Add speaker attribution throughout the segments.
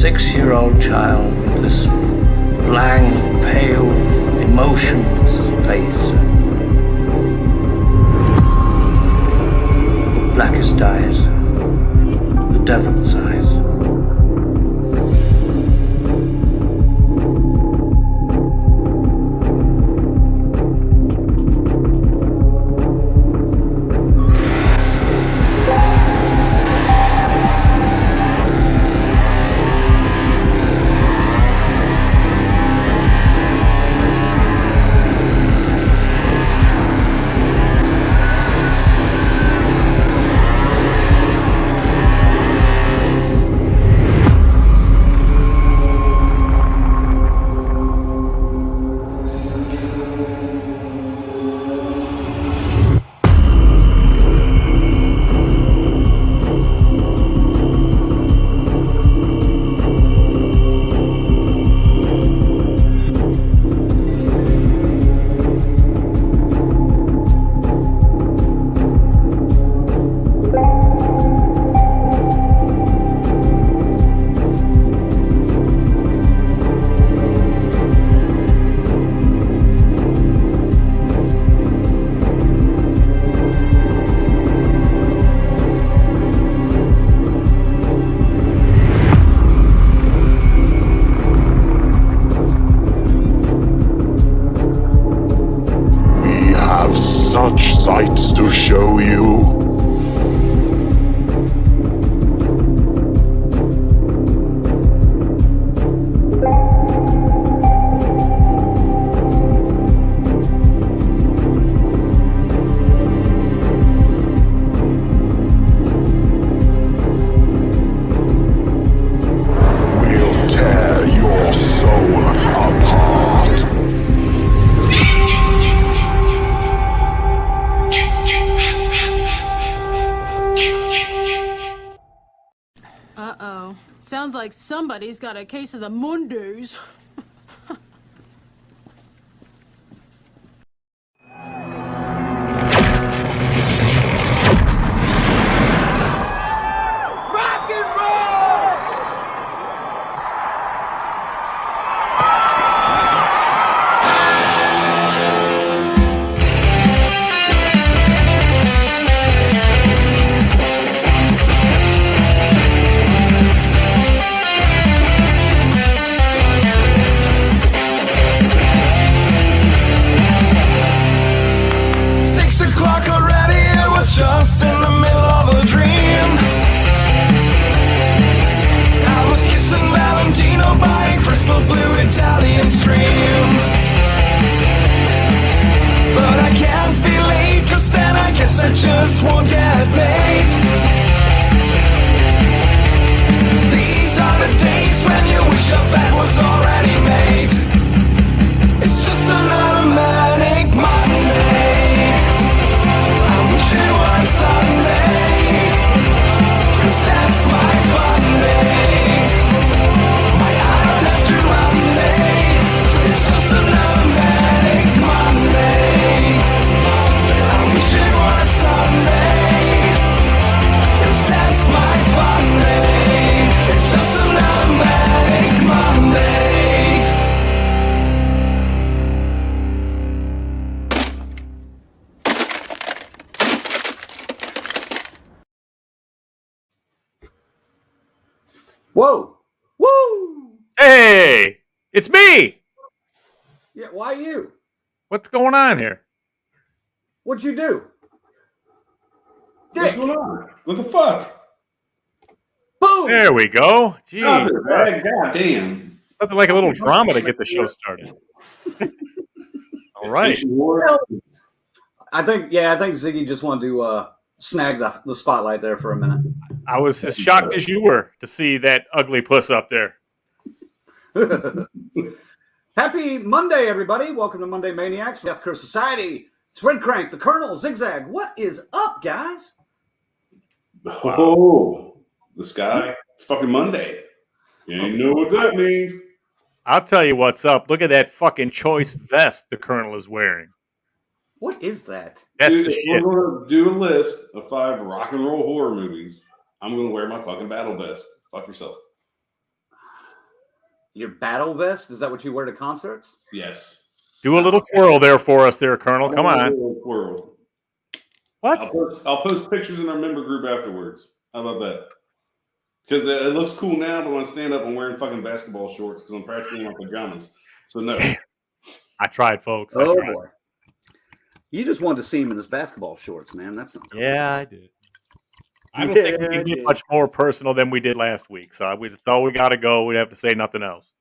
Speaker 1: 6-year-old child with this blank, pale, emotionless face. Blackest eyes, the devil's eyes.
Speaker 2: Such sights to show you. We'll tear your soul apart.
Speaker 3: Uh-oh. Sounds like somebody's got a case of the Mondays.
Speaker 4: Rock and roll!
Speaker 5: Just in the middle of a dream. I was kissing Valentino by a crystal blue Italian stream. But I can't be late, 'cause then I guess I just won't get paid. These are the days when you wish your bed was already made. It's just another manic Monday. It was Sunday, 'cause that's my fun day. I don't have to Monday. It's just another manic Monday. I wish it was Sunday, 'cause that's my fun day. It's just another manic Monday.
Speaker 6: Whoa! Woo!
Speaker 7: Hey, it's me.
Speaker 6: Yeah, why you?
Speaker 7: What's going on here?
Speaker 6: What'd you do?
Speaker 8: What's
Speaker 6: Dick!
Speaker 8: going on? What the fuck?
Speaker 6: Boom!
Speaker 7: There we go. Gee,
Speaker 8: God damn.
Speaker 7: nothing like a little drama to get the show started. All right.
Speaker 6: I think Ziggy just wanted to snag the spotlight there for a minute.
Speaker 7: I was as shocked as you were to see that ugly puss up there.
Speaker 6: Happy Monday, everybody. Welcome to Monday Maniacs, Death Curse Society. It's Red Crank, the Colonel, Zigzag. What is up, guys?
Speaker 8: Oh, the sky. It's fucking Monday. You know what that means.
Speaker 7: I'll tell you what's up. Look at that fucking choice vest the Colonel is wearing.
Speaker 6: What is that?
Speaker 7: That's
Speaker 8: Dude,
Speaker 7: the shit.
Speaker 8: we're going to do a list of 5 rock and roll horror movies. I'm going to wear my fucking battle vest. Fuck yourself.
Speaker 6: Your battle vest? Is that what you wear to concerts?
Speaker 8: Yes.
Speaker 7: Do a little twirl there for us there, Colonel. Come on.
Speaker 8: Twirl.
Speaker 7: What?
Speaker 8: I'll post pictures in our member group afterwards. How about that? Because it looks cool now, but when I stand up, I'm wearing fucking basketball shorts because I'm practicing my pajamas. So no.
Speaker 7: I tried, folks.
Speaker 6: Oh, boy. You just wanted to see him in his basketball shorts, man. That's not cool.
Speaker 7: Yeah, I did. I don't think we can get much more personal than we did last week. So we thought we got to go. We'd have to say nothing else.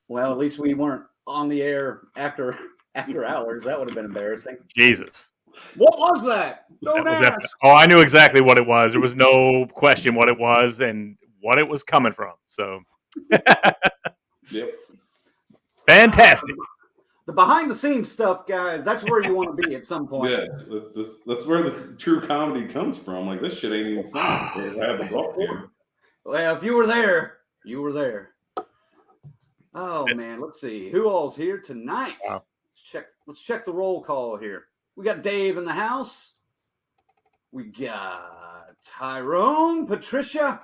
Speaker 6: Well, at least we weren't on the air after hours. That would have been embarrassing.
Speaker 7: Jesus.
Speaker 6: What was that? Don't ask.
Speaker 7: Oh, I knew exactly what it was. There was no question what it was and what it was coming from. So,
Speaker 8: Yep.
Speaker 7: Fantastic.
Speaker 6: The behind the scenes stuff, guys, that's where you want to be at some point.
Speaker 8: Yeah, that's where the true comedy comes from. Like, this shit ain't even fun. It happens off here.
Speaker 6: Well, if you were there, you were there. Oh man, let's see who all's here tonight.
Speaker 7: Wow.
Speaker 6: Let's check the roll call here. We got Dave in the house. We got Tyrone, Patricia,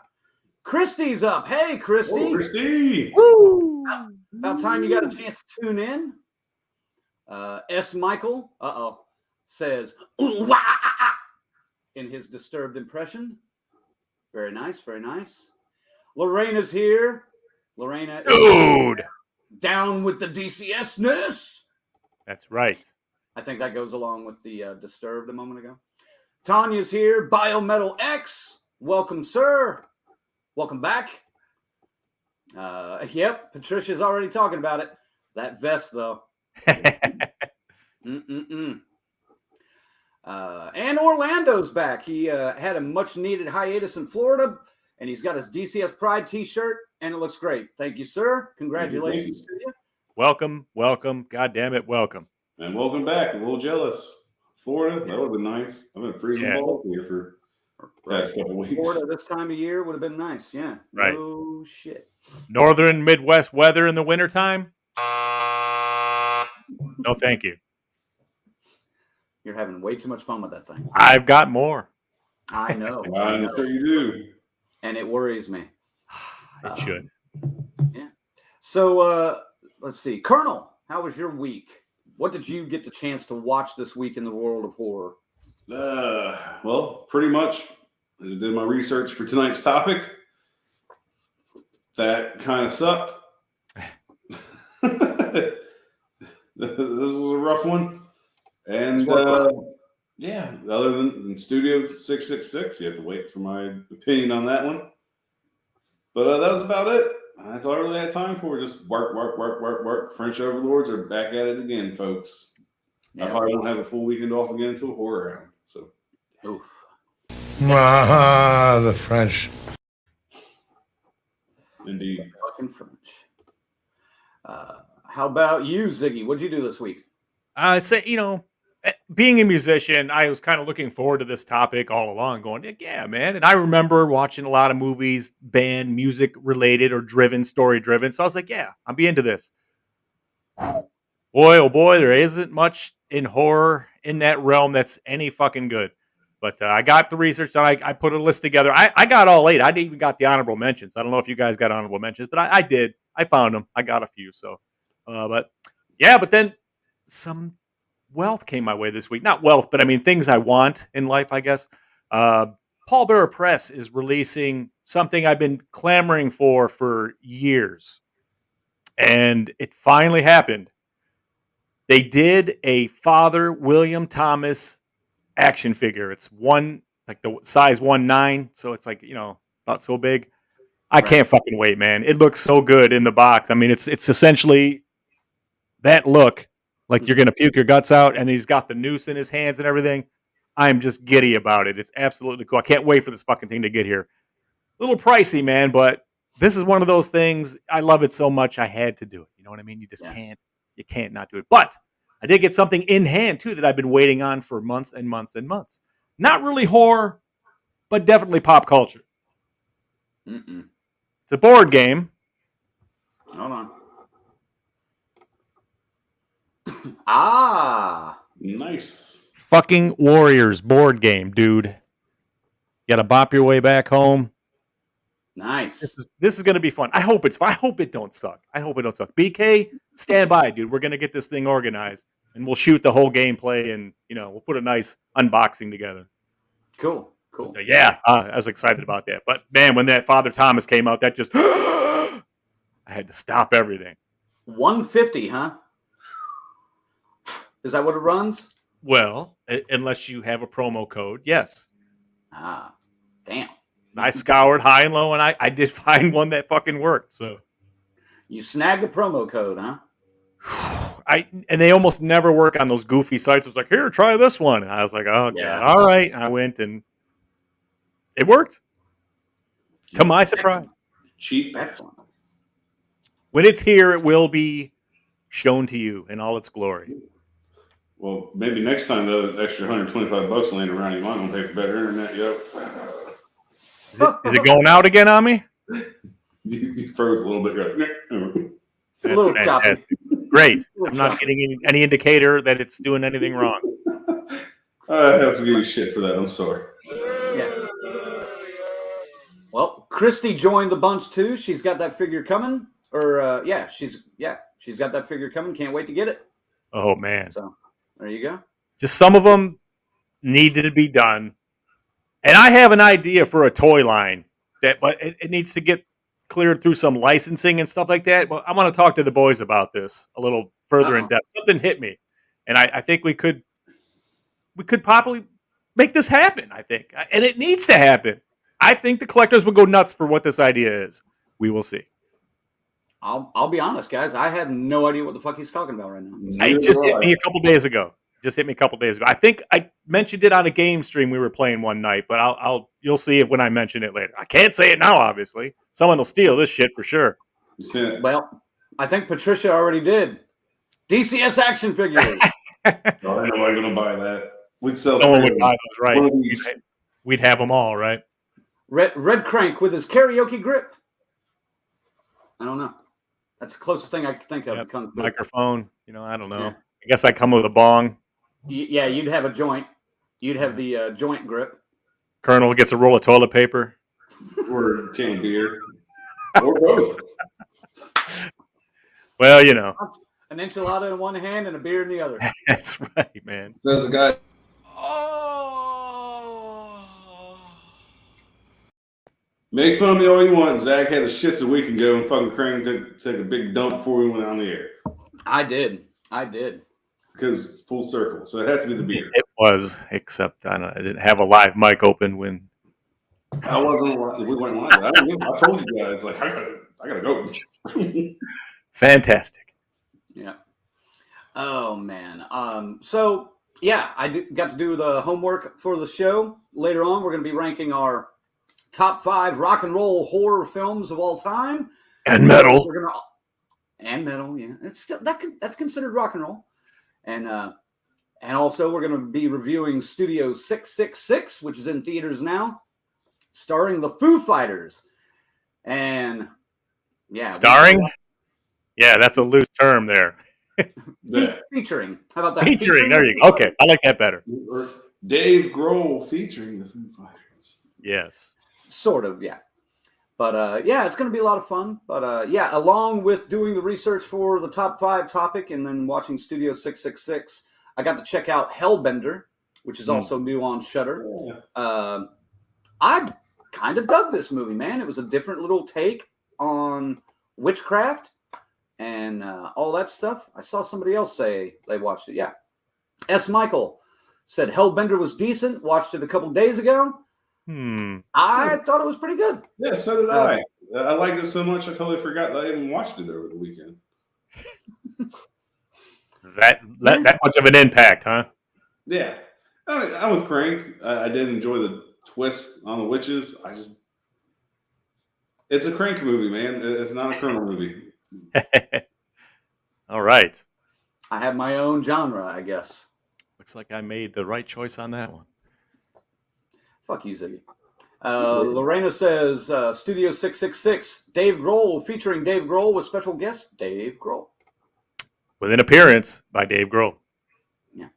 Speaker 6: Christy's up. Hey, Christy.
Speaker 8: Oh, Christy.
Speaker 6: Woo! About time you got a chance to tune in. S. Michael, says "Ooh, wah, ah, ah," in his disturbed impression. Very nice, very nice. Lorena's here. Lorena,
Speaker 7: Dude.
Speaker 6: Down with the DCS-ness.
Speaker 7: That's right.
Speaker 6: I think that goes along with the disturbed a moment ago. Tanya's here. Biometal X. Welcome, sir. Welcome back. Yep, Patricia's already talking about it. That vest, though. And Orlando's back. He had a much-needed hiatus in Florida, and he's got his DCS Pride T-shirt, and it looks great. Thank you, sir. Congratulations to you.
Speaker 7: Welcome. God damn it, welcome.
Speaker 8: And welcome back. A little jealous. Florida, that would have been nice. I've been freezing balls here for the past couple weeks.
Speaker 6: Florida this time of year would have been nice, yeah.
Speaker 7: Right.
Speaker 6: No shit.
Speaker 7: Northern Midwest weather in the wintertime? No, thank you.
Speaker 6: You're having way too much fun with that thing.
Speaker 7: I've got more.
Speaker 6: I know.
Speaker 8: I'm sure you do.
Speaker 6: And it worries me.
Speaker 7: It should.
Speaker 6: Yeah. So let's see. Colonel, how was your week? What did you get the chance to watch this week in the world of horror?
Speaker 8: Well, pretty much. I just did my research for tonight's topic. That kind of sucked. This was a rough one. And yeah, other than Studio 666, you have to wait for my opinion on that one. But that was about it. That's all I really had time for. Just work. French overlords are back at it again, folks.
Speaker 6: Yeah.
Speaker 8: I probably won't have a full weekend off again until horror round. So,
Speaker 6: Oof.
Speaker 2: The French.
Speaker 8: Indeed.
Speaker 6: Fucking French. How about you, Ziggy? What'd you do this week?
Speaker 7: I say, being a musician, I was kind of looking forward to this topic all along, going, yeah, man. And I remember watching a lot of movies, band, music related or driven, story driven. So I was like, yeah, I'll be into this. Boy, oh boy, there isn't much in horror in that realm that's any fucking good. But I got the research done. I put a list together. I got all 8. I even got the honorable mentions. I don't know if you guys got honorable mentions, but I did. I found them. I got a few. So, but then some wealth came my way this week. Not wealth, but I mean things I want in life, I guess. Paul Bearer Press is releasing something I've been clamoring for years. And it finally happened. They did a Father William Thomas action figure. It's the size 1/9, so it's like, about so big. I can't fucking wait, man. It looks so good in the box. I mean, it's essentially that look, like you're gonna puke your guts out, and he's got the noose in his hands and everything. I'm just giddy about it. It's absolutely cool. I can't wait for this fucking thing to get here. A little pricey, man, but this is one of those things. I love it so much. I had to do it. You know what I mean? You just can't not do it. But I did get something in hand too that I've been waiting on for months and months and months. Not really horror, but definitely pop culture. It's a board game.
Speaker 6: Hold on.
Speaker 8: Nice.
Speaker 7: Fucking Warriors board game, dude. You got to bop your way back home.
Speaker 6: Nice.
Speaker 7: This is going to be fun. I hope it don't suck. BK, stand by, dude. We're going to get this thing organized, and we'll shoot the whole gameplay, and we'll put a nice unboxing together.
Speaker 6: Cool.
Speaker 7: So, yeah, I was excited about that. But man, when that Father Thomas came out, that just I had to stop everything.
Speaker 6: 150, huh? Is that what it runs?
Speaker 7: Well, unless you have a promo code, yes.
Speaker 6: Ah, damn.
Speaker 7: I scoured high and low, and I did find one that fucking worked. So
Speaker 6: you snagged the promo code, huh?
Speaker 7: And they almost never work on those goofy sites. It's like, here, try this one. And I was like, oh, yeah. God. All right. I went, and it worked. To my surprise.
Speaker 8: Cheap.
Speaker 6: Excellent.
Speaker 7: When it's here, it will be shown to you in all its glory.
Speaker 8: Well, maybe next time the extra $125 laying around, you might want to pay for better internet. Yep.
Speaker 7: Is it going out again on me?
Speaker 8: You froze a little bit.
Speaker 7: That's fantastic. Great. I'm not getting any indicator that it's doing anything wrong.
Speaker 8: I have to give you shit for that. I'm sorry.
Speaker 6: Yeah. Well, Christy joined the bunch too. She's got that figure coming. She's got that figure coming. Can't wait to get it.
Speaker 7: Oh man.
Speaker 6: So there you go.
Speaker 7: Just some of them needed to be done. And I have an idea for a toy line but it needs to get cleared through some licensing and stuff like that. Well, I want to talk to the boys about this a little further in depth. Something hit me, and I think we could probably make this happen. I think, and it needs to happen. I think the collectors will go nuts for what this idea is. We will see.
Speaker 6: I'll be honest, guys. I have no idea what the fuck he's talking about right now.
Speaker 7: It just hit me a couple days ago. I think I mentioned it on a game stream we were playing one night, but you'll see it when I mention it later. I can't say it now, obviously. Someone will steal this shit for sure.
Speaker 6: Well, I think Patricia already did. DCS action figures.
Speaker 8: Ain't nobody gonna buy that. We'd sell.
Speaker 7: No one would buy those, right? We'd have them all, right?
Speaker 6: Red Crank with his karaoke grip. I don't know. That's the closest thing I can think of.
Speaker 7: Yep. Microphone. I don't know. Yeah. I guess I come with a bong.
Speaker 6: Yeah, you'd have a joint. You'd have the joint grip.
Speaker 7: Colonel gets a roll of toilet paper.
Speaker 8: Or a can of beer. Or both.
Speaker 7: Well,
Speaker 6: an enchilada in one hand and a beer in the other.
Speaker 7: That's right, man.
Speaker 8: Says a guy. Make fun of me all you want. Zach had the shits a week ago and fucking Crane took a big dump before we went on the air.
Speaker 6: I did.
Speaker 8: Because it's full circle. So it had to be the beer.
Speaker 7: It was, except I didn't have a live mic open when.
Speaker 8: I wasn't. We went live. I told you guys, like, I gotta go.
Speaker 7: Fantastic.
Speaker 6: Yeah. Oh man. So yeah, got to do the homework for the show. Later on, we're going to be ranking our top 5 rock and roll horror films of all time.
Speaker 7: And metal.
Speaker 6: And metal, yeah. It's still that's considered rock and roll. And also we're going to be reviewing Studio 666, which is in theaters now, starring the Foo Fighters. And yeah.
Speaker 7: Starring? Yeah, that's a loose term there.
Speaker 6: Featuring. How about that?
Speaker 7: Featuring. There you go. Okay, I like that better.
Speaker 8: Dave Grohl featuring the Foo Fighters.
Speaker 7: Yes.
Speaker 6: Sort of, yeah. But yeah, it's going to be a lot of fun. But yeah, along with doing the research for the top 5 topic and then watching Studio 666, I got to check out Hellbender, which is also new on Shudder. Yeah. I kind of dug this movie, man. It was a different little take on witchcraft and all that stuff. I saw somebody else say they watched it. Yeah. S. Michael said Hellbender was decent. Watched it a couple days ago. I thought it was pretty good.
Speaker 8: Yeah, so did I. I liked it so much I totally forgot that I even watched it over the weekend.
Speaker 7: that much of an impact, huh?
Speaker 8: Yeah. I'm with Crank. I did enjoy the twist on the witches. It's a Crank movie, man. It's not a Colonel movie.
Speaker 7: All right.
Speaker 6: I have my own genre, I guess.
Speaker 7: Looks like I made the right choice on that one.
Speaker 6: Fuck you, Ziggy. Lorena says, Studio 666, Dave Grohl, featuring Dave Grohl with special guest Dave Grohl.
Speaker 7: With an appearance by Dave Grohl.
Speaker 6: Yeah.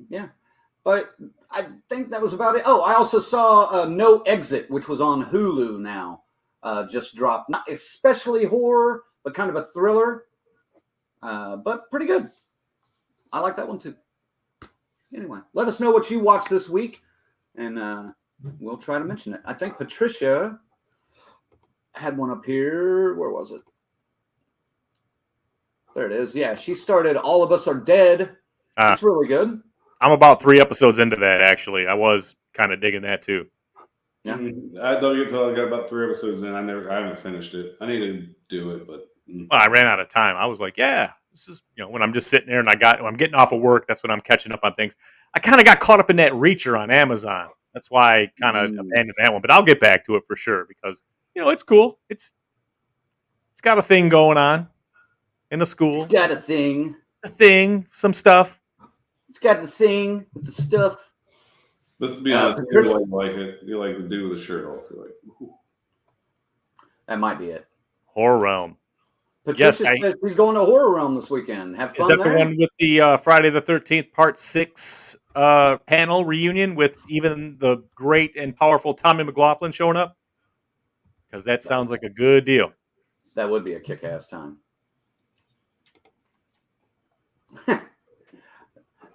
Speaker 6: Yeah. But I think that was about it. Oh, I also saw No Exit, which was on Hulu now. Just dropped. Not especially horror, but kind of a thriller. But pretty good. I like that one too. Anyway, let us know what you watched this week, and we'll try to mention it. I think Patricia had one up here. Where was it? There it is. Yeah, she started All of Us Are Dead. It's really good.
Speaker 7: I'm about 3 episodes into that, actually. I was kind of digging that, too.
Speaker 6: Yeah.
Speaker 8: I don't get till I got about 3 episodes in. I haven't finished it. I need to do it, but...
Speaker 7: Well, I ran out of time. I was like, yeah, this is, when I'm just sitting there and I'm getting off of work, that's when I'm catching up on things. I kind of got caught up in that Reacher on Amazon. That's why I kind of abandoned that one. But I'll get back to it for sure because, it's cool. It's got a thing going on in the school.
Speaker 6: It's got a thing.
Speaker 7: A thing, some stuff.
Speaker 6: It's got the thing with the stuff.
Speaker 8: Let's be honest. You like it. You like the dude with the shirt off. You're like, ooh.
Speaker 6: That might be it.
Speaker 7: Horror Realm.
Speaker 6: Patricia says he's going to Horror Realm this weekend. Have fun.
Speaker 7: Is that the one with the Friday the 13th Part 6 panel reunion with even the great and powerful Tommy McLaughlin showing up? Because that sounds like a good deal.
Speaker 6: That would be a kick-ass time.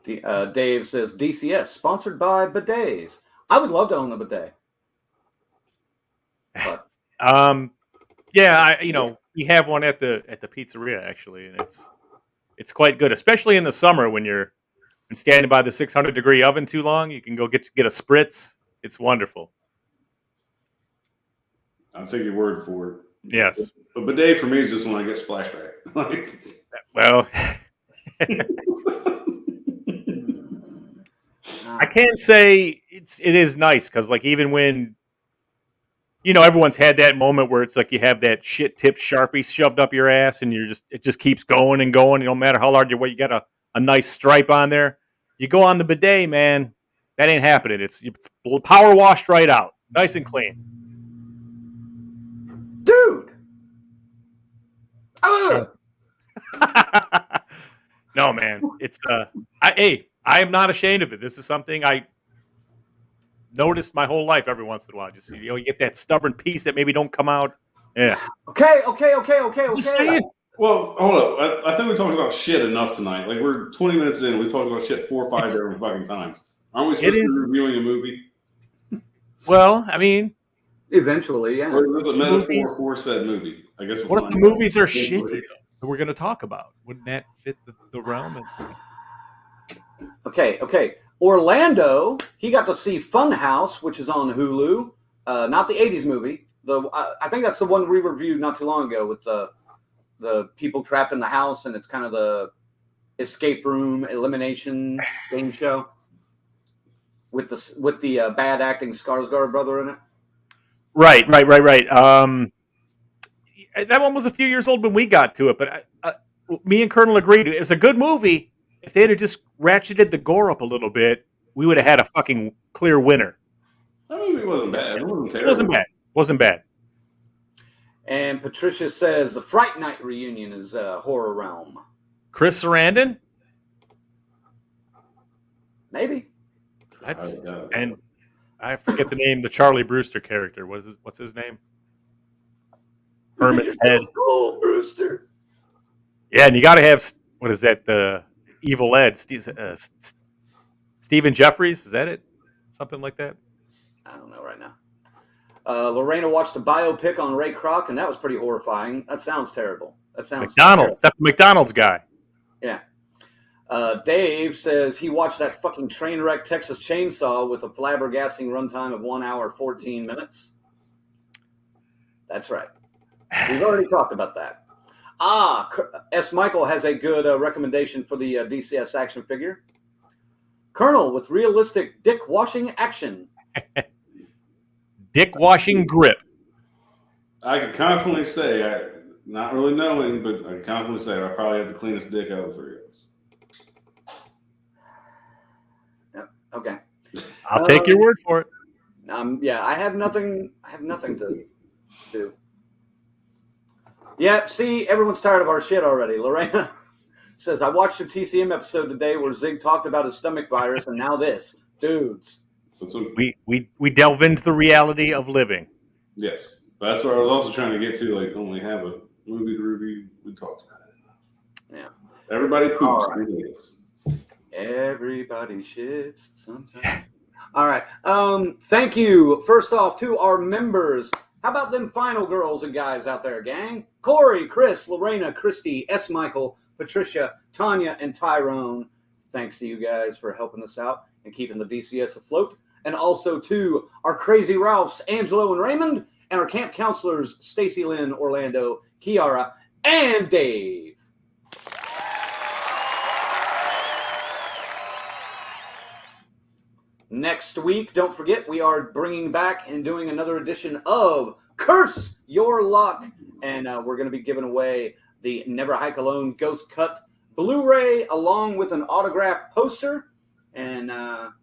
Speaker 6: Dave says DCS sponsored by bidets. I would love to own a bidet. But we have one at the pizzeria actually, and it's quite good, especially in the summer when you're standing by the 600-degree oven too long. You can go get a spritz. It's wonderful.
Speaker 8: I'll take your word for it.
Speaker 7: Yes.
Speaker 8: A bidet for me is just when I get splashback.
Speaker 7: Well. I can't say it is nice because, like, even when, everyone's had that moment where it's like you have that shit tip Sharpie shoved up your ass and it just keeps going and going. No matter how hard you work, you got a nice stripe on there. You go on the bidet, man, that ain't happening. It's power washed right out, nice and clean.
Speaker 6: Dude.
Speaker 7: No, man, it's I am not ashamed of it. This is something I noticed my whole life every once in a while. Just you get that stubborn piece that maybe don't come out. Yeah.
Speaker 6: Okay.
Speaker 7: Just saying.
Speaker 8: Well, hold up. I think we talked about shit enough tonight. Like, we're 20 minutes in. We talked about shit 4 or 5 different fucking times. Aren't we supposed to be reviewing a movie?
Speaker 7: Well, I mean,
Speaker 6: eventually, yeah.
Speaker 8: Or is it a metaphor for said movie? I guess.
Speaker 7: What if the movies are shitty that we're going to talk about? Wouldn't that fit the realm?
Speaker 6: Okay. Orlando, he got to see Funhouse, which is on Hulu. Not the 80s movie. I think that's the one we reviewed not too long ago with the people trapped in the house, and it's kind of the escape room elimination game show with the bad acting Skarsgård brother in it. Right.
Speaker 7: That one was a few years old when we got to it, but me and Colonel agreed it was a good movie. If they had just ratcheted the gore up a little bit, we would have had a fucking clear winner.
Speaker 8: That movie wasn't bad. It wasn't terrible.
Speaker 7: It wasn't bad.
Speaker 6: And Patricia says the Fright Night reunion is Horror Realm.
Speaker 7: Chris Sarandon?
Speaker 6: Maybe.
Speaker 7: And I forget the name, the Charlie Brewster character. What's his name? Hermit's Head.
Speaker 6: Cool, Brewster.
Speaker 7: Yeah, and you got to have, what is that, the Evil Ed, Stephen Jeffries, is that it? Something like that?
Speaker 6: I don't know right now. Lorena watched a biopic on Ray Kroc, and that was pretty horrifying. That sounds terrible. That sounds
Speaker 7: McDonald's. That's the McDonald's guy.
Speaker 6: Yeah. Dave says he watched that fucking train wreck Texas Chainsaw with a flabbergasting runtime of 1 hour 14 minutes. That's right. We've already talked about that. S. Michael has a good recommendation for the DCS action figure. Colonel with realistic dick washing action.
Speaker 7: Dick washing grip.
Speaker 8: I can confidently say, not really knowing, but I can confidently say I probably have the cleanest dick out of the three of us.
Speaker 6: Yep. Okay.
Speaker 7: I'll take your word for it.
Speaker 6: Yeah, I have nothing to do. Yeah, see, everyone's tired of our shit already. Lorena says, I watched a TCM episode today where Zig talked about his stomach virus, and now this. dudes.
Speaker 8: That's what,
Speaker 7: We delve into the reality of living.
Speaker 8: yes. But that's where I was also trying to get to. Like, only have a movie to review. We talked about it.
Speaker 6: Yeah.
Speaker 8: Everybody poops.
Speaker 6: All right.
Speaker 8: Yes.
Speaker 6: Everybody shits sometimes. All right. Thank you. First off, to our members. How about them final girls and guys out there, gang? Corey, Chris, Lorena, Christy, S. Michael, Patricia, Tanya, and Tyrone. Thanks to you guys for helping us out and keeping the DCS afloat. And also to our crazy Ralphs, Angelo and Raymond, and our camp counselors, Stacy Lynn, Orlando, Kiara, and Dave. Next week, don't forget, we are bringing back and doing another edition of Curse Your Luck. And we're going to be giving away the Never Hike Alone Ghost Cut Blu-ray along with an autographed poster. And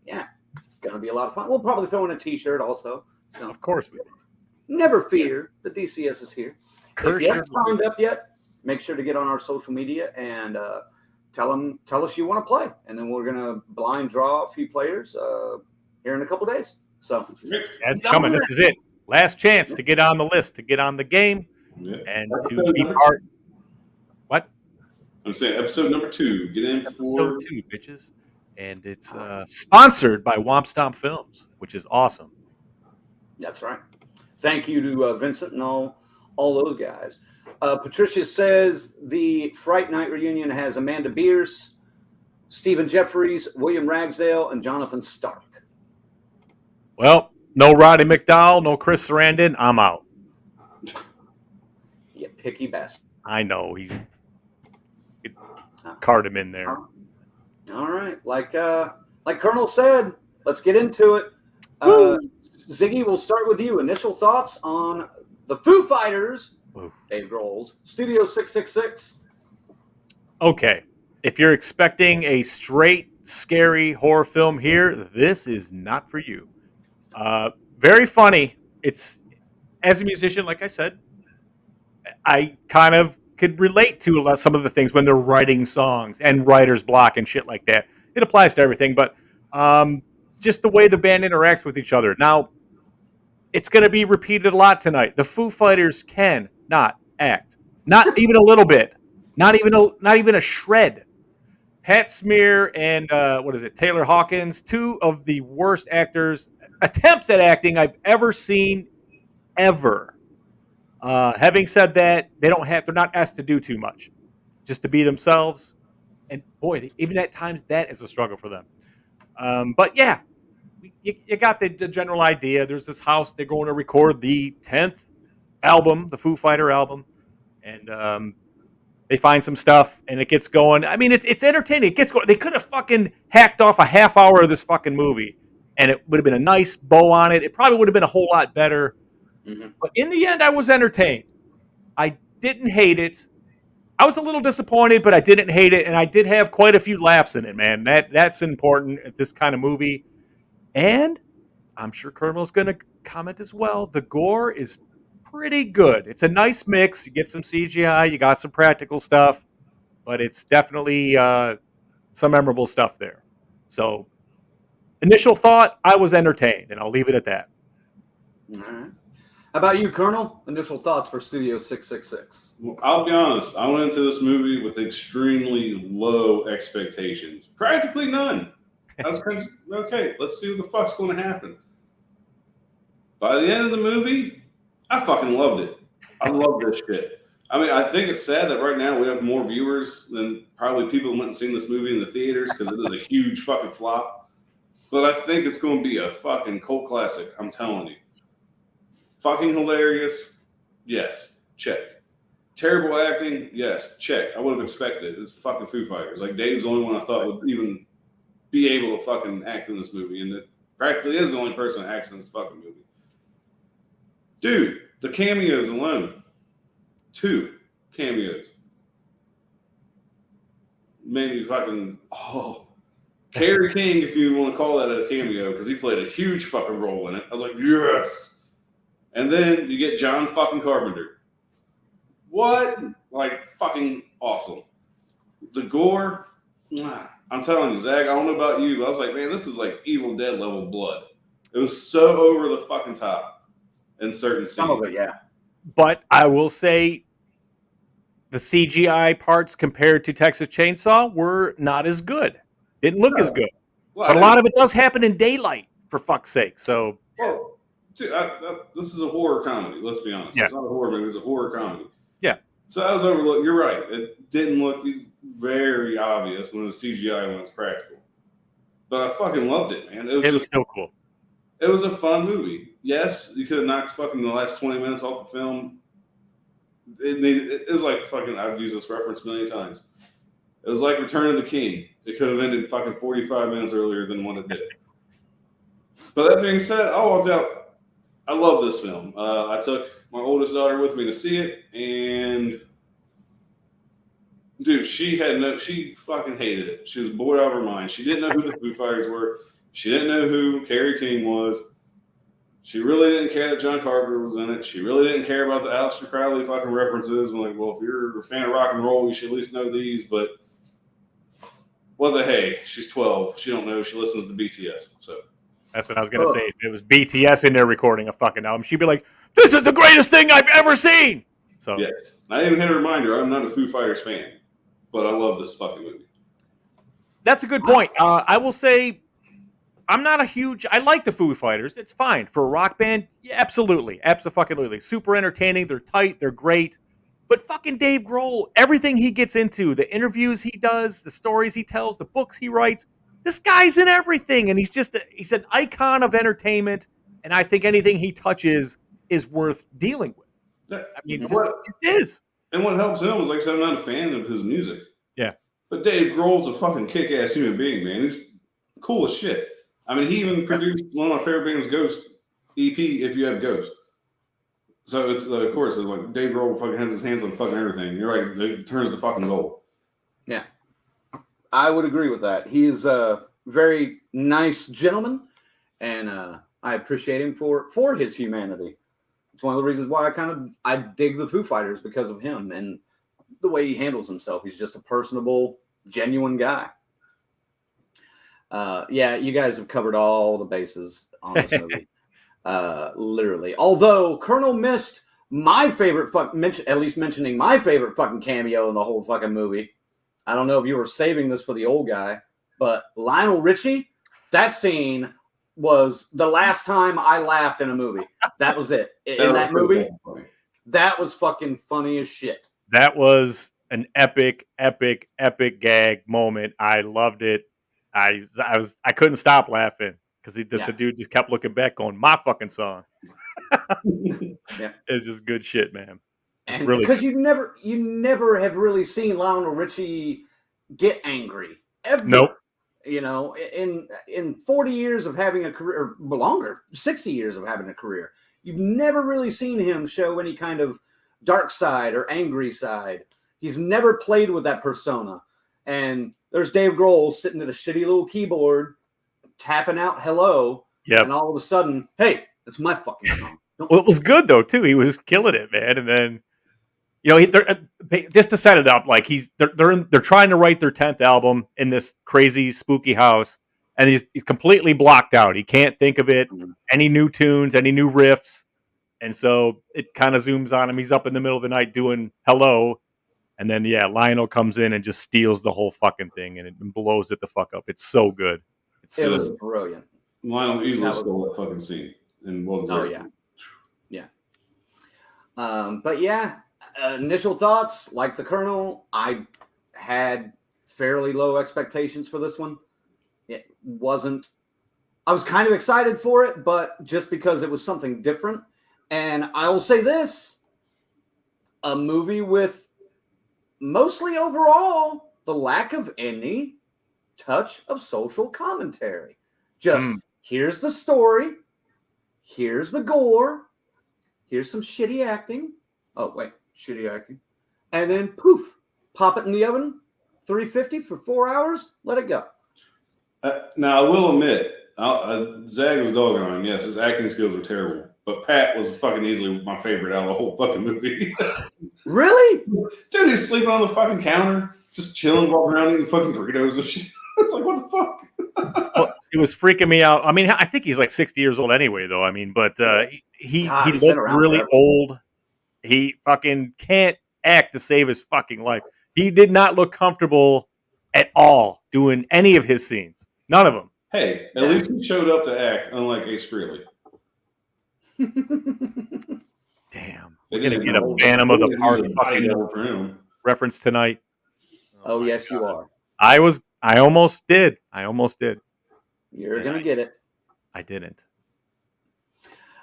Speaker 6: yeah, it's going to be a lot of fun. We'll probably throw in a t-shirt also. So
Speaker 7: Of course we do.
Speaker 6: never fear, the DCS is here.
Speaker 7: Curse
Speaker 6: If you haven't
Speaker 7: Your Luck.
Speaker 6: signed up yet, make sure to get on our social media and tell us you want to play. And then we're going to blind draw a few players here in a couple days. So
Speaker 7: That's coming. This is it. Last chance to get on the list, to get on the game,
Speaker 8: Yeah.
Speaker 7: and
Speaker 8: Episode
Speaker 7: to be
Speaker 8: number
Speaker 7: part. What?
Speaker 8: I'm saying episode number 2. Get in for
Speaker 7: Episode 2, bitches. And it's sponsored by Womp Stomp Films, which is awesome.
Speaker 6: that's right. Thank you to Vincent and all those guys. Patricia says the Fright Night reunion has Amanda Bierce, Stephen Jeffries, William Ragsdale, and Jonathan Stark.
Speaker 7: Well, no Roddy McDowell, no Chris Sarandon. I'm out.
Speaker 6: You picky bastard.
Speaker 7: I know he's card him in there.
Speaker 6: All right. Like Colonel said, let's get into it. Ziggy, we'll start with you. Initial thoughts on the Foo Fighters, Dave Grohl's Studio 666.
Speaker 7: Okay, if you're expecting a straight, scary horror film here, this is not for you. Very funny. It's, as a musician, like I said, I kind of could relate to some of the things when they're writing songs and writer's block and shit like that. It applies to everything, but just the way the band interacts with each other. Now, it's going to be repeated a lot tonight. The Foo Fighters can not act, not even a little bit, not even a shred. Pat Smear and Taylor Hawkins, two of the worst attempts at acting I've ever seen, ever. Having said that, they're not asked to do too much, just to be themselves. And boy, even at times that is a struggle for them. But yeah, you got the general idea. There's this house. They're going to record the 10th album, the Foo Fighter album. And they find some stuff and it gets going. I mean, it's entertaining. It gets going. They could have fucking hacked off a half hour of this fucking movie and it would have been a nice bow on it. It probably would have been a whole lot better. Mm-hmm. But in the end, I was entertained. I didn't hate it. I was a little disappointed, but I didn't hate it. And I did have quite a few laughs in it, man. That's important at this kind of movie. And I'm sure Colonel's going to comment as well. The gore is pretty good. It's a nice mix. You get some CGI, you got some practical stuff, but it's definitely some memorable stuff there. So, initial thought, I was entertained, and I'll leave it at that.
Speaker 6: All right. How about you, Colonel? Initial thoughts for Studio 666.
Speaker 8: Well, I'll be honest. I went into this movie with extremely low expectations. Practically none. I was kind of, okay, let's see what the fuck's going to happen. By the end of the movie, I fucking loved it. I love this shit. I mean, I think it's sad that right now we have more viewers than probably people who went and seen this movie in the theaters because it is a huge fucking flop. But I think it's going to be a fucking cult classic. I'm telling you. Fucking hilarious. Yes. Check. Terrible acting. Yes. Check. I would have expected it. It's the fucking Foo Fighters. Like, Dave's the only one I thought would even be able to fucking act in this movie. And it practically is the only person that acts in this fucking movie. Dude, the cameos alone. 2 cameos. Made me fucking, Kerry King, if you want to call that a cameo, because he played a huge fucking role in it. I was like, yes. And then you get John fucking Carpenter. What? Like, fucking awesome. The gore, I'm telling you, Zach, I don't know about you, but I was like, man, this is like Evil Dead level blood. It was so over the fucking top in certain scenes.
Speaker 6: Some of it, yeah.
Speaker 7: But I will say the CGI parts compared to Texas Chainsaw were not as good. Didn't look as good.
Speaker 8: Well,
Speaker 7: but a lot of it does happen in daylight, for fuck's sake. So,
Speaker 8: well, dude, this is a horror comedy. Let's be honest.
Speaker 7: Yeah.
Speaker 8: It's not a horror movie. It's a horror comedy.
Speaker 7: Yeah.
Speaker 8: So I was overlooked. You're right. It didn't look very obvious when it was CGI when it's practical. But I fucking loved it, man.
Speaker 7: it was still cool.
Speaker 8: It was a fun movie. Yes, you could have knocked fucking the last 20 minutes off the film. It was like fucking, I've used this reference a million times. It was like Return of the King. It could have ended fucking 45 minutes earlier than what it did. But that being said, I love this film. I took my oldest daughter with me to see it, and dude, she fucking hated it. She was bored out of her mind. She didn't know who the Foo Fighters were. She didn't know who Kerry King was. She really didn't care that John Carpenter was in it. She really didn't care about the Aleister Crowley fucking references. I'm like, well, if you're a fan of rock and roll, you should at least know these. But what the hey? She's 12. She don't know. She listens to BTS. So
Speaker 7: that's what I was gonna say. If it was BTS in there recording a fucking album, she'd be like, "This is the greatest thing I've ever seen." So
Speaker 8: yes, I even hit a reminder. I'm not a Foo Fighters fan, but I love this fucking movie.
Speaker 7: that's a good point. I will say, I'm not a huge. I like the Foo Fighters. It's fine for a rock band. Yeah, absolutely, absolutely. Super entertaining. They're tight. They're great. But fucking Dave Grohl, everything he gets into, the interviews he does, the stories he tells, the books he writes, this guy's in everything, and he's an icon of entertainment. And I think anything he touches is worth dealing with. I mean, it just is.
Speaker 8: And what helps him is, like I said, I'm not a fan of his music.
Speaker 7: Yeah.
Speaker 8: But Dave Grohl's a fucking kick-ass human being, man. He's cool as shit. I mean, he even produced one of my favorite bands, Ghost EP, If You Have Ghost. So it's, of course, it's like Dave Grohl fucking has his hands on fucking everything. You're right, it turns the fucking gold.
Speaker 6: Yeah. I would agree with that. He is a very nice gentleman, and I appreciate him for his humanity. It's one of the reasons why I dig the Foo Fighters, because of him and the way he handles himself. He's just a personable, genuine guy. Yeah, you guys have covered all the bases on this movie. Literally. Although Colonel missed my favorite mentioning my favorite fucking cameo in the whole fucking movie. I don't know if you were saving this for the old guy, but Lionel Richie, that scene was the last time I laughed in a movie. That was it. In that movie, that was fucking funny as shit.
Speaker 7: That was an epic gag moment. I loved it. I couldn't stop laughing because the dude just kept looking back going, my fucking song.
Speaker 6: Yeah.
Speaker 7: It's just good shit, man.
Speaker 6: And
Speaker 7: really
Speaker 6: because you never have really seen Lionel Richie get angry. Ever.
Speaker 7: Nope.
Speaker 6: You know, in 40 years of having a career, or longer, 60 years of having a career, you've never really seen him show any kind of dark side or angry side. He's never played with that persona. And there's Dave Grohl sitting at a shitty little keyboard, tapping out hello.
Speaker 7: Yep.
Speaker 6: And all of a sudden, hey, it's my fucking song.
Speaker 7: Well, it was good though too. He was killing it, man. And then, you know, just to set it up, like they're trying to write their 10th album in this crazy spooky house, and he's completely blocked out. He can't think of it, any new tunes, any new riffs, and so it kind of zooms on him. He's up in the middle of the night doing hello, and then Lionel comes in and just steals the whole fucking thing and it blows it the fuck up. It's so good.
Speaker 6: It was brilliant.
Speaker 8: Lionel easily stole that fucking scene, and
Speaker 6: but yeah. Initial thoughts, like the Colonel, I had fairly low expectations for this one. I was kind of excited for it, but just because it was something different. And I will say this, a movie with mostly overall the lack of any touch of social commentary. Just here's the story, here's the gore, here's some shitty acting. Oh, wait. Shitty acting. And then poof, pop it in the oven, 350 for 4 hours, let it go.
Speaker 8: Now I will admit, Zag was dogging on him. Yes, his acting skills were terrible, but Pat was fucking easily my favorite out of the whole fucking movie.
Speaker 6: Really?
Speaker 8: Dude, he's sleeping on the fucking counter, just chilling, walking around eating fucking Doritos and shit. It's like, what the fuck?
Speaker 7: Well, it was freaking me out. I mean, I think he's like 60 years old anyway, though. I mean, but he
Speaker 6: God, he's been
Speaker 7: looked
Speaker 6: around
Speaker 7: really
Speaker 6: forever.
Speaker 7: old. He fucking can't act to save his fucking life. He did not look comfortable at all doing any of his scenes. None of them.
Speaker 8: Hey, at least he showed up to act, unlike Ace Frehley.
Speaker 7: Damn.
Speaker 8: They
Speaker 7: We're gonna
Speaker 8: didn't
Speaker 7: get a
Speaker 8: know.
Speaker 7: Phantom of the
Speaker 8: They
Speaker 7: Park
Speaker 8: used a body
Speaker 7: fucking
Speaker 8: double for him.
Speaker 7: reference tonight.
Speaker 6: Oh,
Speaker 7: my
Speaker 6: yes, you
Speaker 7: God.
Speaker 6: are.
Speaker 7: I almost did.
Speaker 6: You're going to get it.
Speaker 7: I didn't.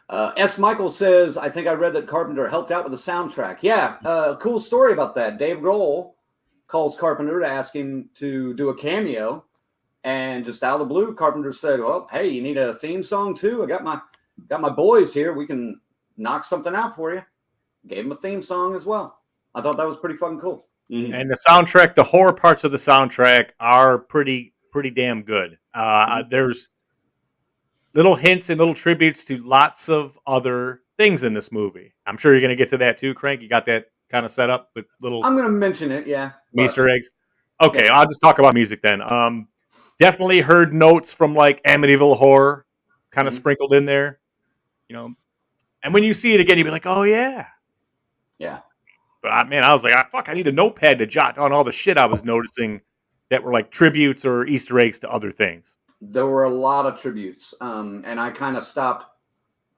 Speaker 6: S. Michael says, I think I read that Carpenter helped out with the soundtrack. Yeah, cool story about that. Dave Grohl calls Carpenter to ask him to do a cameo. And just out of the blue, Carpenter said, well, hey, you need a theme song too? I got my boys here. We can knock something out for you. Gave him a theme song as well. I thought that was pretty fucking cool.
Speaker 8: Mm-hmm.
Speaker 7: And the soundtrack, the horror parts of the soundtrack are pretty damn good. There's little hints and little tributes to lots of other things in this movie. I'm sure you're going to get to that too, Crank. You got that kind of set up with little
Speaker 6: I'm going to mention it, yeah.
Speaker 7: Easter eggs. Okay, I'll just talk about music then. Definitely heard notes from like Amityville Horror kind of sprinkled in there, you know. And when you see it again, you'll be like, oh, yeah.
Speaker 6: Yeah.
Speaker 7: But I was like, I need a notepad to jot down all the shit I was noticing that were like tributes or Easter eggs to other things.
Speaker 6: There were a lot of tributes, and I kind of stopped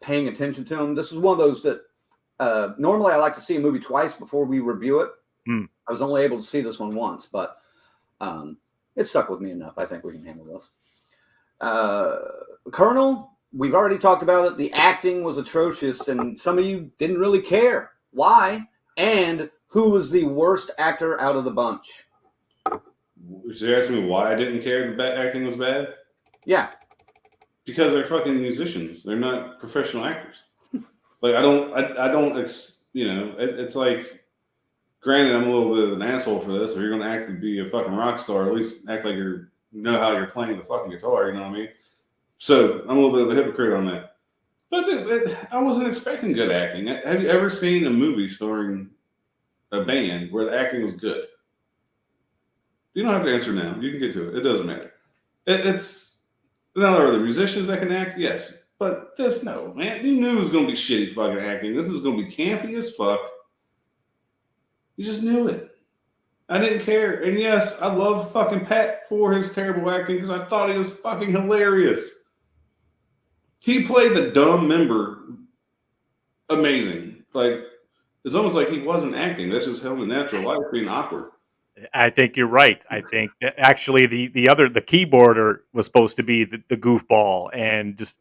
Speaker 6: paying attention to them. This is one of those that normally I like to see a movie twice before we review it. I was only able to see this one once, but it stuck with me enough. I think we can handle this. Colonel, we've already talked about it. The acting was atrocious, and some of you didn't really care. Why? And who was the worst actor out of the bunch?
Speaker 8: You're asking me why I didn't care the acting was bad?
Speaker 6: Yeah.
Speaker 8: Because they're fucking musicians. They're not professional actors. Like, you know, it's like, granted, I'm a little bit of an asshole for this, but you're going to act to be a fucking rock star, at least act like you know how you're playing the fucking guitar, you know what I mean? So I'm a little bit of a hypocrite on that. But I wasn't expecting good acting. Have you ever seen a movie starring a band where the acting was good? You don't have to answer now. You can get to it. It doesn't matter. It's now there are the musicians that can act, yes. But no, man. You knew it was going to be shitty fucking acting. This is going to be campy as fuck. You just knew it. I didn't care. And yes, I loved fucking Pat for his terrible acting because I thought he was fucking hilarious. He played the dumb member amazing. Like, it's almost like he wasn't acting. That's just him in natural life being awkward.
Speaker 7: I think you're right. I think that actually the keyboarder was supposed to be the goofball and just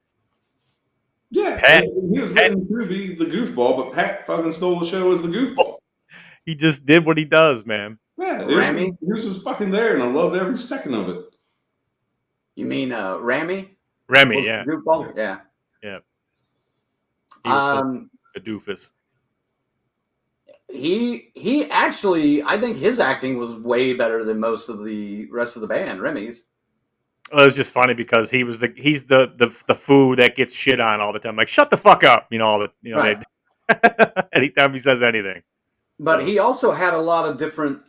Speaker 8: Pat, he was written to be the goofball, but Pat fucking stole the show as the goofball.
Speaker 7: He just did what he does, man.
Speaker 8: Yeah,
Speaker 6: Rami?
Speaker 8: He was just fucking there, and I loved every second of it.
Speaker 6: You mean Rami?
Speaker 7: Remy, yeah.
Speaker 6: Goofball? Yeah.
Speaker 7: Yeah. He was the doofus.
Speaker 6: He actually, I think his acting was way better than most of the rest of the band, Remy's.
Speaker 7: Well, it was just funny because he's the foo that gets shit on all the time. Like, shut the fuck up,
Speaker 6: Right.
Speaker 7: Anytime he says anything.
Speaker 6: But he also had a lot of different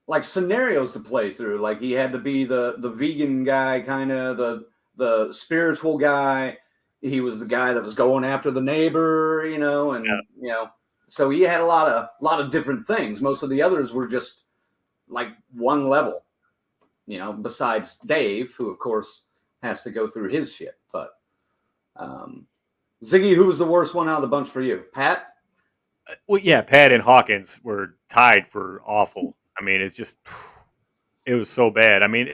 Speaker 6: like scenarios to play through. Like he had to be the vegan guy, kind of the spiritual guy. He was the guy that was going after the neighbor, so he had a lot of different things. Most of the others were just like one level, besides Dave, who of course has to go through his shit. But Ziggy, who was the worst one out of the bunch for you? Pat?
Speaker 7: Well, yeah, Pat and Hawkins were tied for awful. I mean, it was so bad. I mean,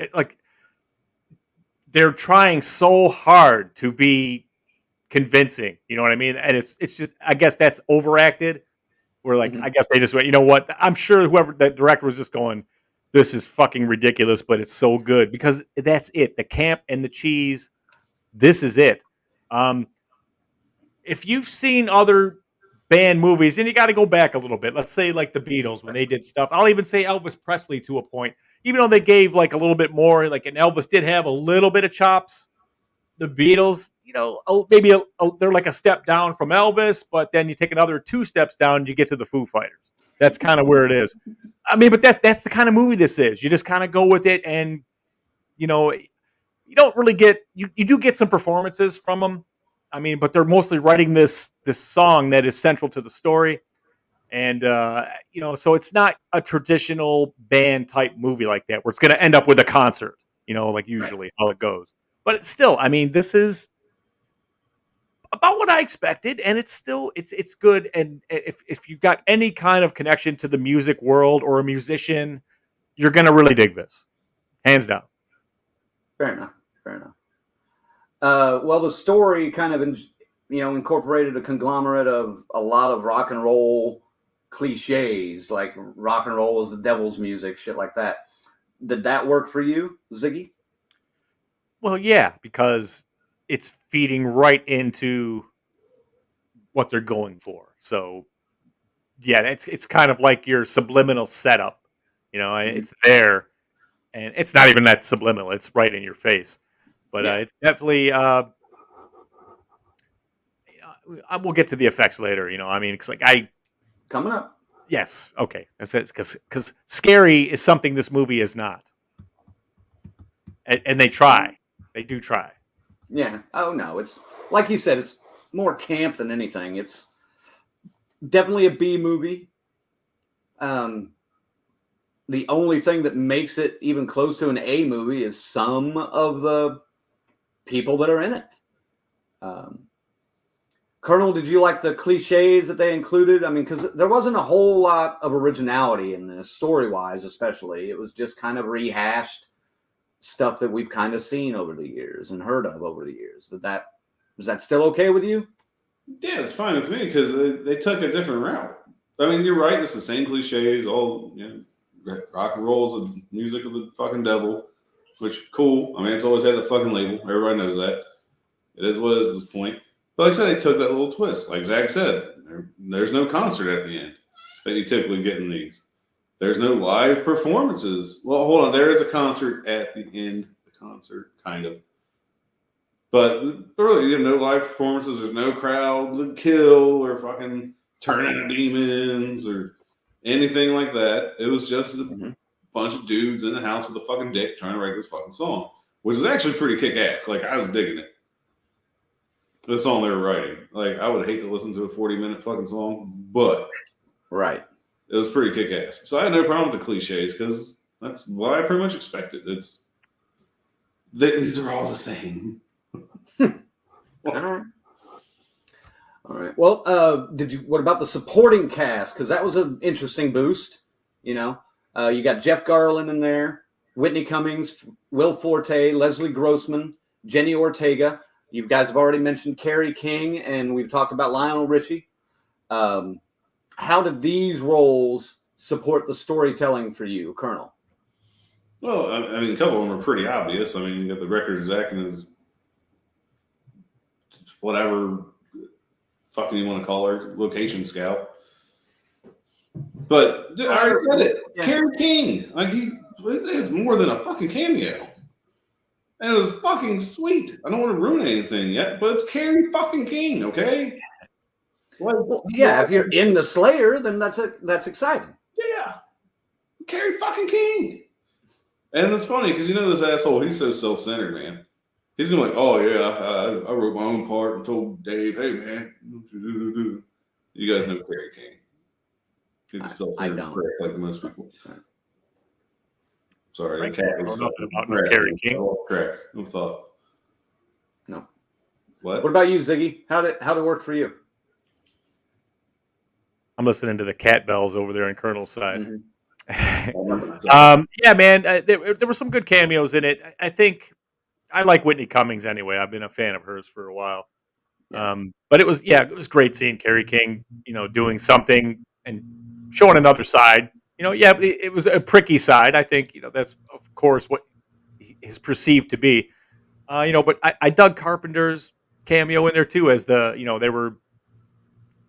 Speaker 7: they're trying so hard to be convincing, you know what I mean? And it's just, I guess that's overacted. Where I guess they just went, you know what? I'm sure whoever that director was just going, this is fucking ridiculous, but it's so good because that's it. The camp and the cheese, this is it. If you've seen other band movies, and you got to go back a little bit. Let's say like the Beatles when they did stuff. I'll even say Elvis Presley to a point, even though they gave like a little bit more. Like, and Elvis did have a little bit of chops. The Beatles, maybe they're like a step down from Elvis, but then you take another 2 steps down, and you get to the Foo Fighters. That's kind of where it is. I mean, but that's the kind of movie this is. You just kind of go with it, and you know, you don't really get you do get some performances from them. I mean, but they're mostly writing this song that is central to the story. And you know, so it's not a traditional band type movie like that where it's going to end up with a concert, you know, like usually how it goes. But it's still, I mean, this is about what I expected, and it's still it's good. And if you've got any kind of connection to the music world or a musician, you're going to really dig this, hands down.
Speaker 6: Fair enough. Fair enough. Well, the story kind of incorporated a conglomerate of a lot of rock and roll cliches, like rock and roll is the devil's music, shit like that. Did that work for you, Ziggy?
Speaker 7: Well, yeah, because it's feeding right into what they're going for. So, yeah, it's kind of like your subliminal setup. You know, it's there, and it's not even that subliminal. It's right in your face. But it's definitely. We'll get to the effects later. You know, I mean, it's like
Speaker 6: coming up.
Speaker 7: Yes, okay. Because scary is something this movie is not, and they try. They do try.
Speaker 6: Yeah. Oh no, it's like you said. It's more camp than anything. It's definitely a B movie. The only thing that makes it even close to an A movie is some of the people that are in it. Colonel, did you like the cliches that they included? I mean, because there wasn't a whole lot of originality in this, story-wise especially. It was just kind of rehashed stuff that we've kind of seen over the years and heard of over the years. Was that still okay with you?
Speaker 8: Yeah, it's fine with me because they took a different route. I mean, you're right. It's the same cliches. All rock and roll is the music of the fucking devil, which cool. I mean, it's always had the fucking label. Everybody knows that. It is what it is at this point. But like I said, they took that little twist. Like Zach said, there's no concert at the end that you typically get in these. There's no live performances. Well, hold on. There is a concert at the end. The concert, kind of. But really, you know, no live performances. There's no crowd to kill or fucking turn into demons or anything like that. It was just a bunch of dudes in the house with a fucking dick trying to write this fucking song, which is actually pretty kick-ass. Like, I was digging it. The song they were writing. Like, I would hate to listen to a 40-minute fucking song, but
Speaker 6: right,
Speaker 8: it was pretty kick-ass. So I had no problem with the cliches because that's what I pretty much expected. These are all the same.
Speaker 6: All right. Well, what about the supporting cast? Because that was an interesting boost. You know, you got Jeff Garlin in there, Whitney Cummings, Will Forte, Leslie Grossman, Jenny Ortega. You guys have already mentioned Carrie King, and we've talked about Lionel Richie. How did these roles support the storytelling for you, Colonel?
Speaker 8: Well, I mean, a couple of them are pretty obvious. I mean, you got the record Zach and his whatever fucking you want to call her, location scout. But I already said it. Yeah. Carrie King, like it's more than a fucking cameo. And it was fucking sweet. I don't want to ruin anything yet, but it's Carrie fucking King, okay?
Speaker 6: Well, yeah, if you're in the Slayer, then that's exciting.
Speaker 8: Yeah. Carrie fucking King. And it's funny because you know this asshole, he's so self-centered, man. He's gonna be like, oh yeah, I wrote my own part and told Dave, hey man, you guys know Carrie King. He's a self-centered prick like most people. Sorry, the cat was
Speaker 7: nothing about no Carrie King.
Speaker 8: Correct. No thought.
Speaker 6: No.
Speaker 8: What
Speaker 6: about you, Ziggy? How'd it work for you?
Speaker 7: I'm listening to the cat bells over there on Colonel's side.
Speaker 8: Mm-hmm.
Speaker 7: Yeah, man, there were some good cameos in it. I think I like Whitney Cummings anyway. I've been a fan of hers for a while. But it was great seeing Carrie King, you know, doing something and showing another side. You know, yeah, it was a pricky side. I think, you know, that's of course what is perceived to be. You know, but I dug Carpenter's cameo in there too, as they were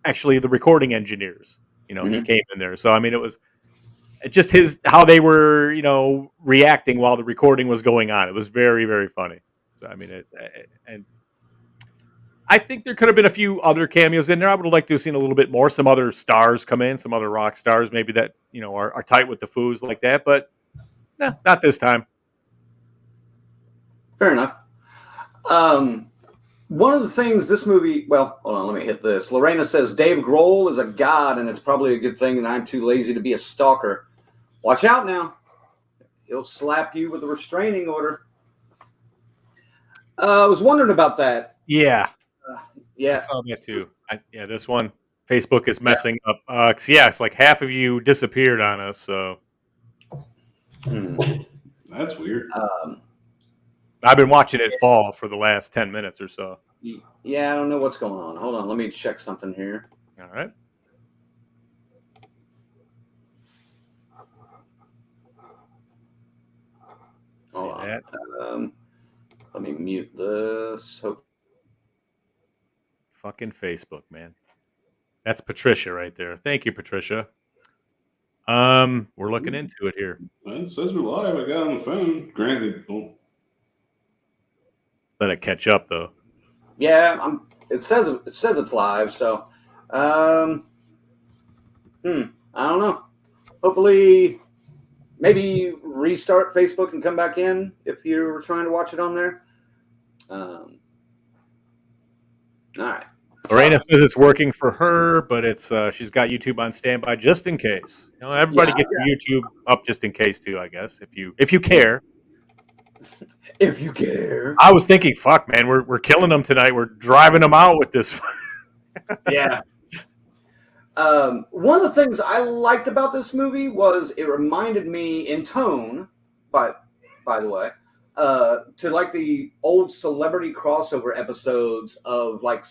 Speaker 7: actually the recording engineers. You know, he came in there. So I mean, it was just how they were, you know, reacting while the recording was going on. It was very, very funny. So I mean, and I think there could have been a few other cameos in there. I would have liked to have seen a little bit more. Some other stars come in, some other rock stars, maybe that, you know, are tight with the Foos like that. But not this time.
Speaker 6: Fair enough. One of the things this movie, well, hold on, let me hit this. Lorena says Dave Grohl is a god, and it's probably a good thing that I'm too lazy to be a stalker. Watch out now. He'll slap you with a restraining order. I was wondering about that.
Speaker 7: Yeah.
Speaker 6: Yeah.
Speaker 7: I saw that too. This one, Facebook is messing up. 'Cause it's like half of you disappeared on us, so.
Speaker 8: That's weird.
Speaker 7: I've been watching it fall for the last 10 minutes or so.
Speaker 6: Yeah, I don't know what's going on. Hold on, let me check something here.
Speaker 7: All right. See that?
Speaker 6: Let me mute this.
Speaker 7: Fucking Facebook, man. That's Patricia right there. Thank you, Patricia. We're looking into it here.
Speaker 8: It says we're live. I got on the phone. Granted,
Speaker 7: Let it catch up though.
Speaker 6: Yeah, it says it's live, so I don't know. Hopefully maybe restart Facebook and come back in if you were trying to watch it on there. All right.
Speaker 7: Lorena says it's working for her, but it's she's got YouTube on standby just in case. You know, everybody gets YouTube up just in case too, I guess. If you care.
Speaker 6: If you care.
Speaker 7: I was thinking, fuck, man, we're killing them tonight. We're driving them out with this.
Speaker 6: Yeah. One of the things I liked about this movie was it reminded me in tone, by the way, to like the old celebrity crossover episodes of like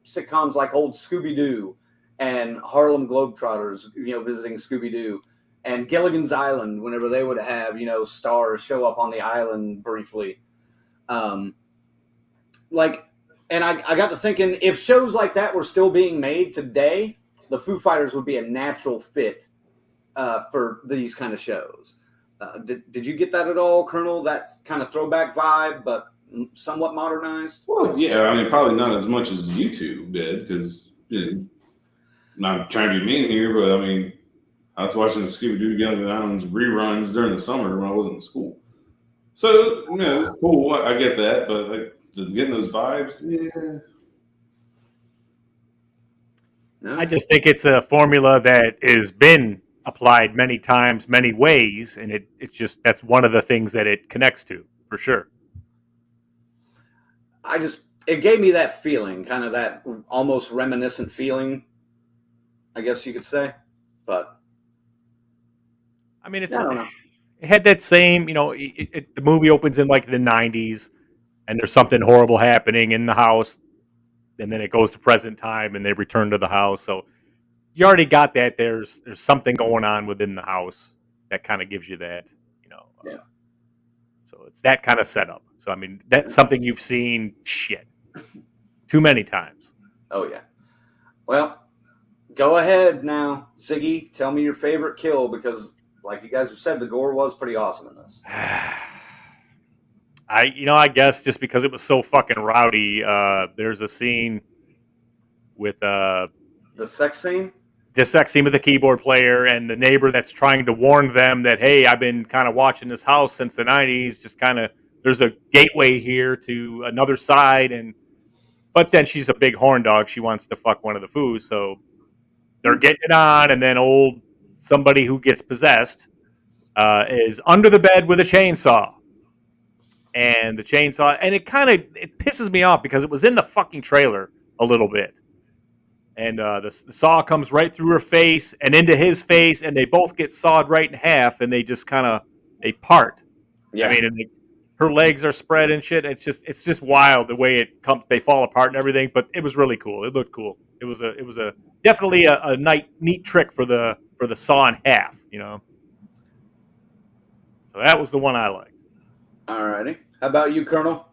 Speaker 6: sitcoms like old Scooby-Doo and Harlem Globetrotters, visiting Scooby-Doo, and Gilligan's Island whenever they would have, stars show up on the island briefly. And I got to thinking, if shows like that were still being made today, the Foo Fighters would be a natural fit for these kind of shows. Did you get that at all, Colonel? That kind of throwback vibe, but somewhat modernized?
Speaker 8: Well, yeah, I mean, probably not as much as YouTube did, because not trying to be mean here, but I mean, I was watching the Scooby-Doo Gilligan Islands reruns during the summer when I wasn't in school. So, it's cool. I get that, but like getting those vibes, yeah.
Speaker 6: No?
Speaker 7: I just think it's a formula that has been applied many times, many ways, and it's just that's one of the things that it connects to, for sure.
Speaker 6: It gave me that feeling, kind of that almost reminiscent feeling, I guess you could say. But
Speaker 7: I mean,
Speaker 6: I don't know.
Speaker 7: It had that same, the movie opens in like the 90s, and there's something horrible happening in the house, and then it goes to present time, and they return to the house. So you already got that. There's something going on within the house that kind of gives you that,
Speaker 6: Yeah.
Speaker 7: So it's that kind of setup. So, I mean, that's something you've seen, too many times.
Speaker 6: Oh, yeah. Well, go ahead now, Ziggy. Tell me your favorite kill, because like you guys have said, the gore was pretty awesome in this.
Speaker 7: I guess just because it was so fucking rowdy, there's a scene with
Speaker 6: the sex scene?
Speaker 7: The sex scene with the keyboard player and the neighbor that's trying to warn them that, hey, I've been kind of watching this house since the 90s, just kind of, there's a gateway here to another side, but then she's a big horn dog. She wants to fuck one of the Foos, so they're getting it on, and then somebody who gets possessed is under the bed with a chainsaw. And the chainsaw, and it pisses me off because it was in the fucking trailer a little bit. And the saw comes right through her face and into his face, and they both get sawed right in half, and they just they part.
Speaker 6: Yeah.
Speaker 7: I mean, and her legs are spread and shit. It's just wild the way it comes. They fall apart and everything, but it was really cool. It looked cool. It was definitely a neat trick for the saw in half. So that was the one I liked.
Speaker 6: All righty. How about you, Colonel?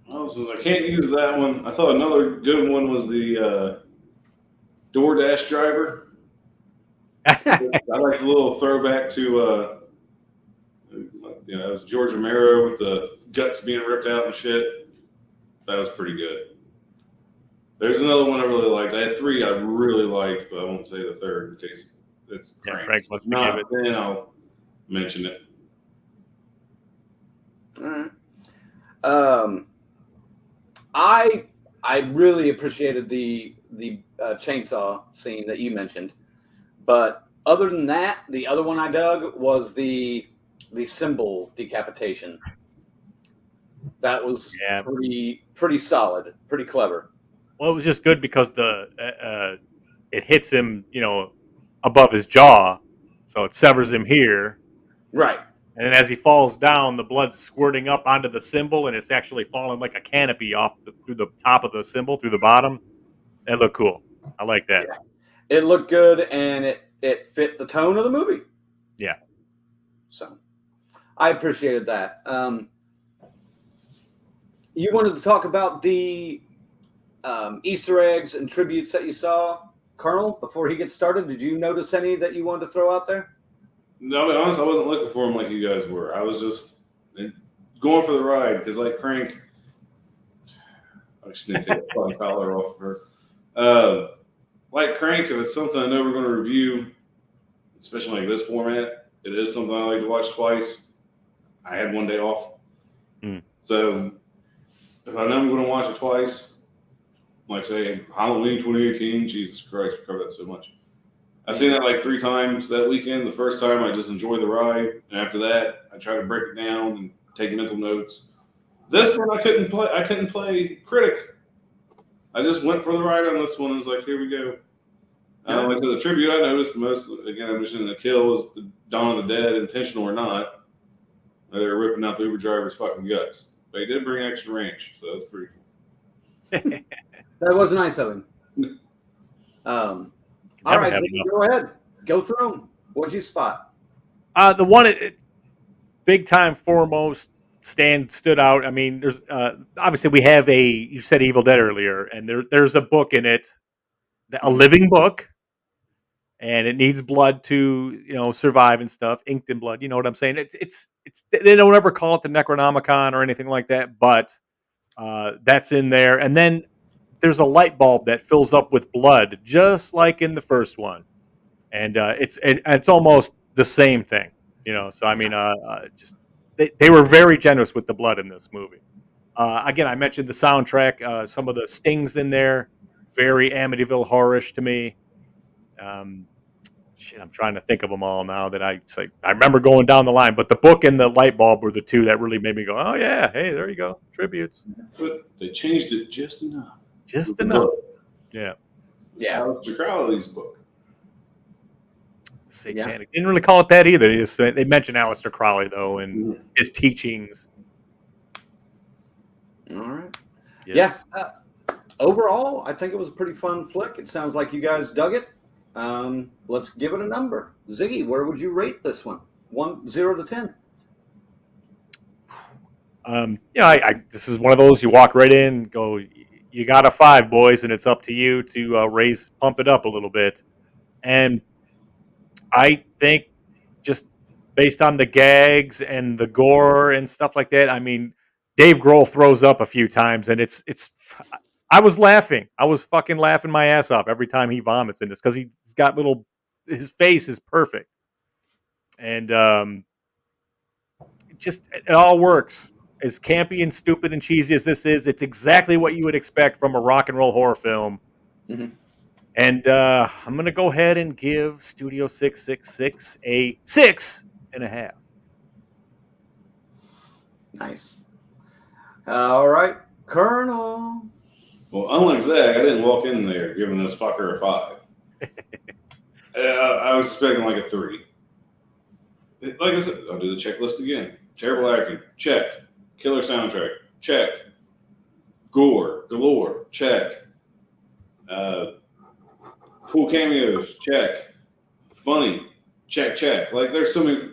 Speaker 8: Oh, since I can't use that one, I thought another good one was the DoorDash driver. I like the little throwback to, it was George Romero with the guts being ripped out and shit. That was pretty good. There's another one I really liked. I had three I really liked, but I won't say the third in case it's
Speaker 7: Frank wants to
Speaker 8: not,
Speaker 7: give it.
Speaker 8: then I'll mention it.
Speaker 6: All right. I really appreciated the chainsaw scene that you mentioned, but other than that, the other one I dug was the symbol decapitation. That was pretty solid, pretty clever.
Speaker 7: Well, it was just good because it hits him, above his jaw, so it severs him here.
Speaker 6: Right.
Speaker 7: And then as he falls down, the blood's squirting up onto the symbol, and it's actually falling like a canopy through the top of the symbol, through the bottom. It looked cool. I like that.
Speaker 6: Yeah. It looked good, and it fit the tone of the movie.
Speaker 7: Yeah.
Speaker 6: So I appreciated that. You wanted to talk about the Easter eggs and tributes that you saw, Colonel, before he gets started. Did you notice any that you wanted to throw out there?
Speaker 8: No, to be honest, I wasn't looking for them like you guys were. I was just going for the ride because, like Crank, I just need to take the fucking collar off of her. Like Crank, if it's something I know we're going to review, especially like this format, it is something I like to watch twice. I had one day off. So if I know I'm going to watch it twice, like say Halloween 2018, Jesus Christ, we covered that so much. I've seen that like 3 times that weekend. The first time I just enjoyed the ride, and after that I try to break it down and take mental notes. This one I couldn't play critic. I just went for the ride on this one and was like, here we go. Like the tribute I noticed the most, again, I'm just in the kill, was the Dawn of the Dead, intentional or not. They were ripping out the Uber driver's fucking guts. But he did bring extra ranch, so that's pretty cool.
Speaker 6: That was nice of him. All right, go ahead. Go through them. What'd you spot?
Speaker 7: The one, big time foremost, stood out. I mean, there's obviously we have you said Evil Dead earlier, and there's a book in it, a living book, and it needs blood to survive and stuff, inked in blood. You know what I'm saying? It's they don't ever call it the Necronomicon or anything like that, but that's in there. And then there's a light bulb that fills up with blood, just like in the first one, and it's almost the same thing, So I mean, just they were very generous with the blood in this movie. Again, I mentioned the soundtrack, some of the stings in there, very Amityville horror-ish to me. I'm trying to think of them all now that I remember going down the line, but the book and the light bulb were the two that really made me go, oh yeah, hey, there you go, tributes.
Speaker 8: But they changed it just enough.
Speaker 7: Just enough. Yeah.
Speaker 6: Yeah.
Speaker 8: Aleister Crowley's book.
Speaker 7: Satanic. Yeah. Didn't really call it that either. They mentioned Aleister Crowley though and his teachings.
Speaker 6: All right.
Speaker 7: Yes.
Speaker 6: Yeah. Overall, I think it was a pretty fun flick. It sounds like you guys dug it. Let's give it a number. Ziggy, where would you rate this one? 0 to 10.
Speaker 7: This is one of those you walk right in, go, you got a 5, boys, and it's up to you to pump it up a little bit. And I think just based on the gags and the gore and stuff like that, I mean, Dave Grohl throws up a few times, and I was laughing. I was fucking laughing my ass off every time he vomits in this because he's got his face is perfect. And it all works. As campy and stupid and cheesy as this is, it's exactly what you would expect from a rock and roll horror film.
Speaker 6: Mm-hmm.
Speaker 7: And I'm going to go ahead and give Studio 666 a 6.5.
Speaker 6: Nice. All right, Colonel.
Speaker 8: Well, unlike Zach, I didn't walk in there giving this fucker a 5. I was expecting like a 3. Like I said, I'll do the checklist again. Terrible acting, check. Killer soundtrack, check. Gore, galore, check. Cool cameos, check. Funny, check. Like, there's so many.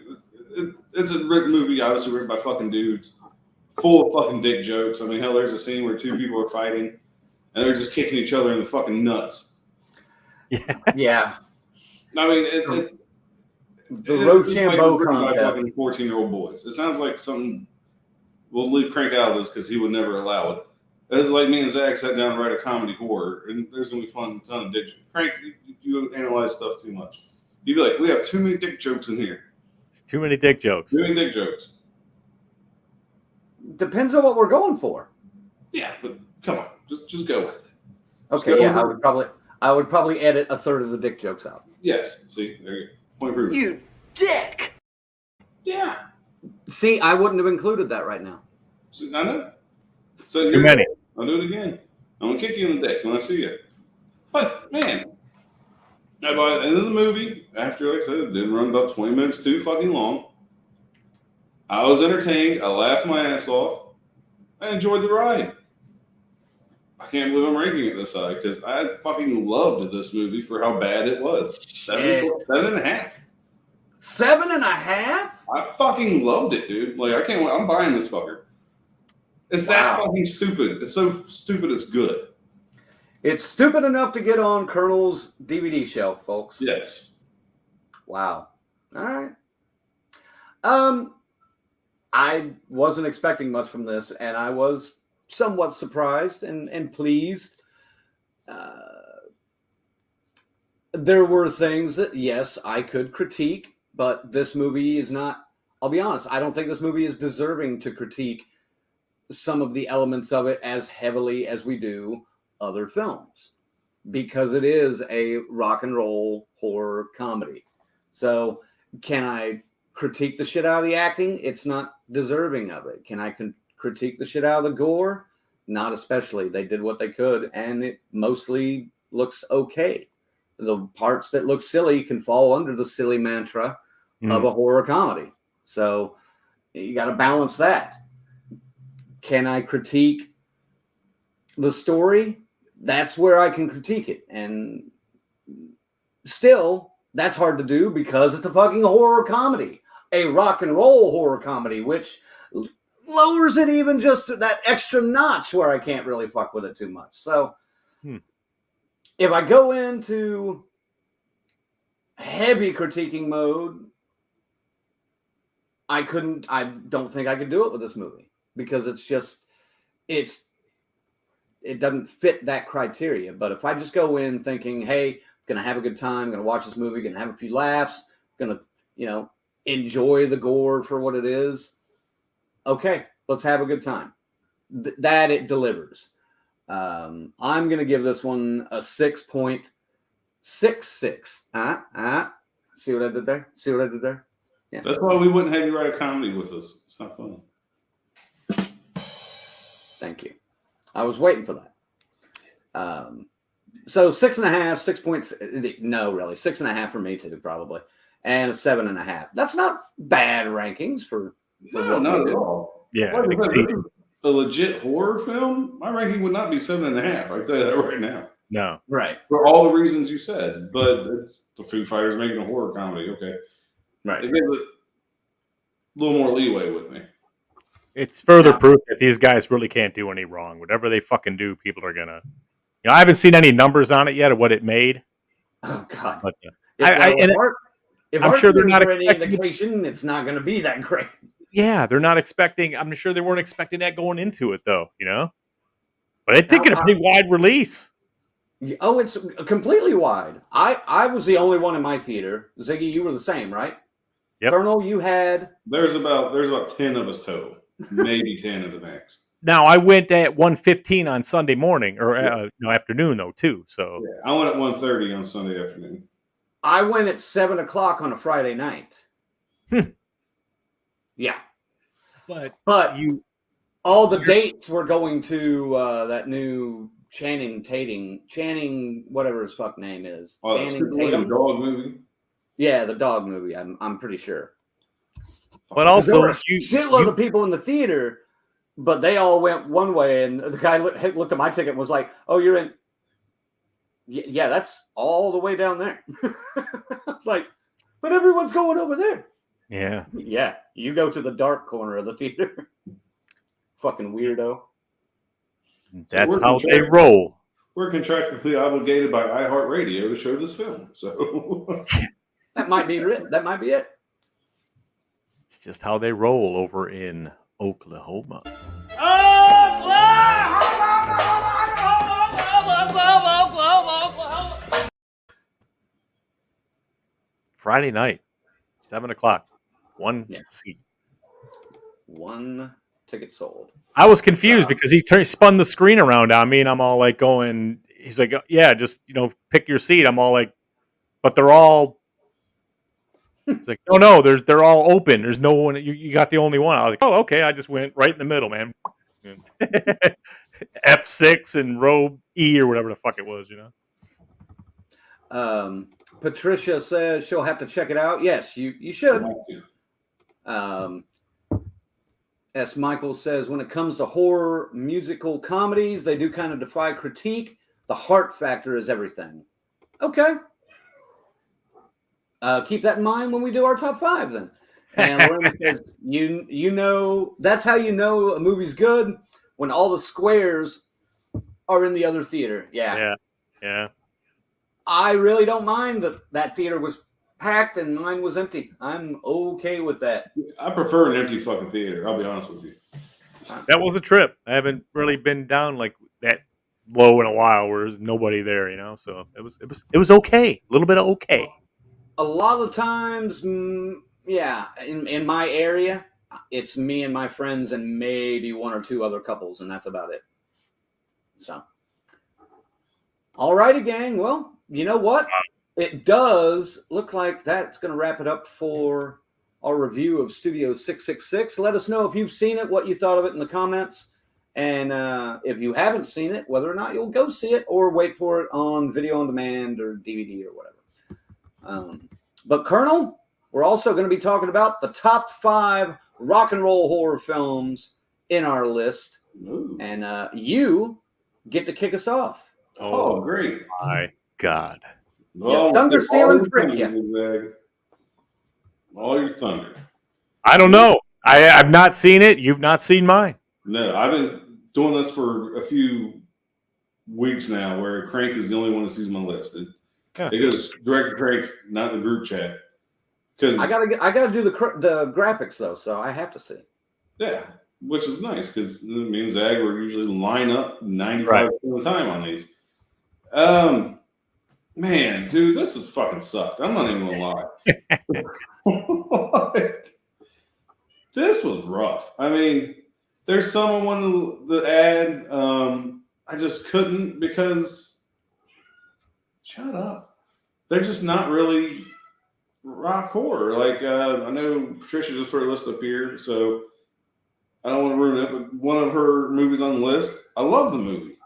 Speaker 8: It's a written movie, obviously written by fucking dudes, full of fucking dick jokes. I mean, hell, there's a scene where 2 people are fighting, and they're just kicking each other in the fucking nuts.
Speaker 6: Yeah.
Speaker 8: I mean,
Speaker 6: the Rochambeau contest.
Speaker 8: By fucking 14-year-old boys. It sounds like something. We'll leave Crank out of this because he would never allow it. It's like me and Zach sat down to write a comedy horror, and there's gonna be fun, ton of dick jokes. Crank, you analyze stuff too much. You'd be like, we have too many dick jokes in here.
Speaker 7: It's too many dick jokes.
Speaker 8: Too many dick jokes.
Speaker 6: Depends on what we're going for.
Speaker 8: Yeah, but come on, just go with it.
Speaker 6: Okay, yeah, I would probably edit a third of the dick jokes out.
Speaker 8: Yes, see, there you go. Point proven.
Speaker 5: You dick!
Speaker 8: Yeah,
Speaker 6: See, I wouldn't have included that right now.
Speaker 8: see, I know. So
Speaker 7: Too many.
Speaker 8: I'll do it again. I'm gonna kick you in the dick when I see you. But man, by the end of the movie, after like I said, it didn't run about 20 minutes too fucking long. I was entertained. I laughed my ass off. I enjoyed the ride. I can't believe I'm ranking it this high because I fucking loved this movie for how bad it was. 7.5.
Speaker 6: 7.5?
Speaker 8: I fucking loved it, dude. Like I can't. I'm buying this fucker. It's that fucking stupid. It's so stupid. It's good.
Speaker 6: It's stupid enough to get on Colonel's DVD shelf, folks.
Speaker 8: Yes.
Speaker 6: Wow. All right. I wasn't expecting much from this, and I was somewhat surprised and pleased. There were things that, yes, I could critique, but this movie is not, I'll be honest, I don't think this movie is deserving to critique some of the elements of it as heavily as we do other films, because it is a rock and roll horror comedy. So can I critique the shit out of the acting? It's not deserving of it. Can I critique the shit out of the gore? Not especially. They did what they could, and it mostly looks okay. The parts that look silly can fall under the silly mantra of a horror comedy. So you got to balance that. Can I critique the story? That's where I can critique it. And still, that's hard to do because it's a fucking horror comedy. A rock and roll horror comedy, which lowers it even just that extra notch where I can't really fuck with it too much. So if I go into heavy critiquing mode, I don't think I could do it with this movie because it doesn't fit that criteria. But if I just go in thinking, hey, gonna have a good time, gonna watch this movie, gonna have a few laughs, gonna, enjoy the gore for what it is. Okay, let's have a good time. That it delivers. I'm gonna give this one a 6.66. See what I did there? Yeah.
Speaker 8: That's why we wouldn't have you write a comedy with us. It's not funny.
Speaker 6: Thank you. I was waiting for that. So 6.5, 6 points. No, really, 6.5 for me too, probably, and a 7.5. That's not bad rankings for
Speaker 8: No, not at all.
Speaker 7: Yeah,
Speaker 8: Like I said, this is a legit horror film. My ranking would not be 7.5. I can tell you that right now.
Speaker 7: No.
Speaker 6: Right.
Speaker 8: For all the reasons you said, but it's the Foo Fighters making a horror comedy. Okay,
Speaker 6: Right.
Speaker 8: They gave it a little more leeway with me.
Speaker 7: It's further proof that these guys really can't do any wrong. Whatever they fucking do, people are gonna. I haven't seen any numbers on it yet of what it made.
Speaker 6: Oh God.
Speaker 7: But
Speaker 6: if
Speaker 7: I'm sure they're not
Speaker 6: any
Speaker 7: expecting-
Speaker 6: indication, it's not going to be that great.
Speaker 7: yeah, they're not expecting. I'm sure they weren't expecting that going into it, though. But it did get a pretty wide release.
Speaker 6: Oh, it's completely wide. I was the only one in my theater. Ziggy, you were the same, right?
Speaker 7: Yep.
Speaker 6: Colonel, you had.
Speaker 8: There's about 10 of us total, maybe 10 at the max.
Speaker 7: Now I went at 1:15 on Sunday morning or afternoon though too. So
Speaker 8: Yeah, I went at 1:30 on Sunday afternoon.
Speaker 6: I went at 7:00 on a Friday night. Yeah,
Speaker 7: but
Speaker 6: all the dates were going to that new Channing, whatever his fuck name is. Channing Tatum.
Speaker 8: The dog movie.
Speaker 6: Yeah, the dog movie. I'm pretty sure.
Speaker 7: But also,
Speaker 6: there were a shitload of people in the theater, but they all went one way, and the guy looked at my ticket and was like, "Oh, you're in." Yeah, that's all the way down there. It's like, but everyone's going over there.
Speaker 7: Yeah.
Speaker 6: Yeah, you go to the dark corner of the theater. Fucking weirdo.
Speaker 7: That's how they roll.
Speaker 8: We're contractually obligated by iHeartRadio to show this film. So
Speaker 6: that might be it. That might be it.
Speaker 7: It's just how they roll over in Oklahoma. Friday night, 7:00, one seat.
Speaker 6: One tickets sold.
Speaker 7: I was confused because he spun the screen around on me, and I'm all like going. He's like, "Yeah, just pick your seat." I'm all like, "But they're all." It's like, no, they're all open. There's no one. You got the only one. I was like, "Oh, okay." I just went right in the middle, man. F6 and row E or whatever the fuck it was,
Speaker 6: Patricia says she'll have to check it out. Yes, you should. S. Michael says, when it comes to horror musical comedies, they do kind of defy critique. The heart factor is everything. Okay. Keep that in mind when we do our top 5 then. And Lorena says, you know, that's how you know a movie's good, when all the squares are in the other theater. Yeah. I really don't mind that theater was packed and mine was empty. I'm okay with that.
Speaker 8: I prefer an empty fucking theater. I'll be honest with you.
Speaker 7: That was a trip. I haven't really been down like that low in a while where there's nobody there, So it was okay. A little bit of okay.
Speaker 6: A lot of times, yeah, in my area, it's me and my friends and maybe 1 or 2 other couples, and that's about it. So, all righty, gang. Well, you know what? It does look like that's going to wrap it up for our review of Studio 666. Let us know if you've seen it, what you thought of it in the comments. And if you haven't seen it, whether or not you'll go see it or wait for it on video on demand or DVD or whatever. But Colonel, we're also going to be talking about the top 5 rock and roll horror films in our list.
Speaker 8: Ooh.
Speaker 6: And you get to kick us off.
Speaker 8: Oh, great.
Speaker 7: My God.
Speaker 8: Well,
Speaker 6: thunder, steel, and trick.
Speaker 8: All your thunder.
Speaker 7: I don't know. I've not seen it. You've not seen mine.
Speaker 8: No, I've been doing this for a few weeks now where Crank is the only one that sees my list. It goes direct to Crank, not in the group chat. Because
Speaker 6: I gotta do the graphics though, so I have to see.
Speaker 8: Yeah, which is nice because me and Zag were usually line up 95% of the time on these. Man, dude, this has fucking sucked. I'm not even gonna lie. This was rough. I mean, there's some on the ad. I just couldn't because shut up. They're just not really rock horror. Like I know Patricia just put her list up here, so I don't want to ruin it. But one of her movies on the list, I love the movie.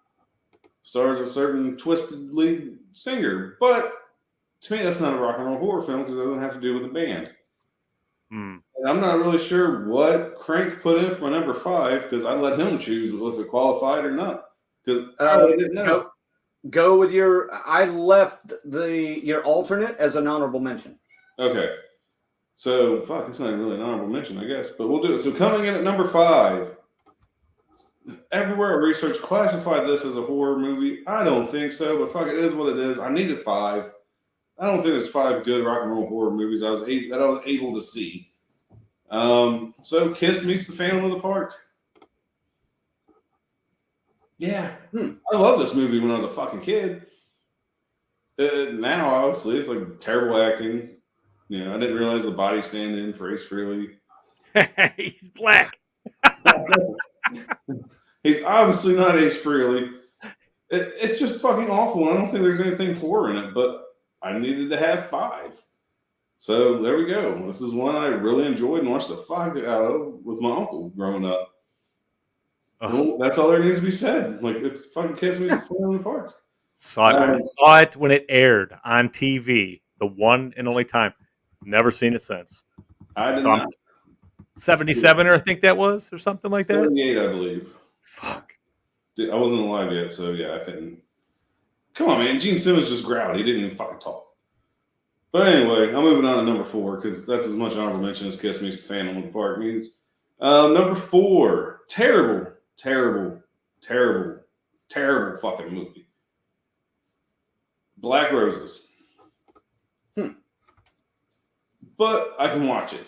Speaker 8: Stars a certain twisted lead singer, but to me, that's not a rock and roll horror film because it doesn't have to do with a band. And I'm not really sure what Crank put in for my number 5 because I let him choose if it qualified or not. Because I really didn't know.
Speaker 6: Go with your. I left your alternate as an honorable mention.
Speaker 8: Okay, so fuck, it's not really an honorable mention, I guess, but we'll do it. So coming in at number 5. Everywhere I researched classified this as a horror movie. I don't think so, but fuck, it is what it is. I needed 5. I don't think there's 5 good rock and roll horror movies I was able to see. So Kiss meets the Phantom of the Park. Yeah, I love this movie when I was a fucking kid. Now, obviously, it's like terrible acting. I didn't realize the body stand in for Ace Frehley.
Speaker 7: He's black.
Speaker 8: He's obviously not Ace Frehley. It's just fucking awful. I don't think there's anything horror in it, but I needed to have 5. So there we go. This is one I really enjoyed and watched the fuck out of with my uncle growing up. Well, that's all there needs to be said. Like, it's fucking Kiss Me in the Park.
Speaker 7: I saw it when it aired on TV, the one and only time. Never seen it since.
Speaker 8: I did not.
Speaker 7: 77, or I think that was, or something like that.
Speaker 8: 78, I believe.
Speaker 7: Fuck.
Speaker 8: Dude, I wasn't alive yet, so yeah, I couldn't. Come on, man. Gene Simmons just growled. He didn't even fucking talk. But anyway, I'm moving on to number 4 because that's as much honorable mention as Kiss Meets the Phantom of the Park means. Number 4, terrible fucking movie. Black Roses. But I can watch it.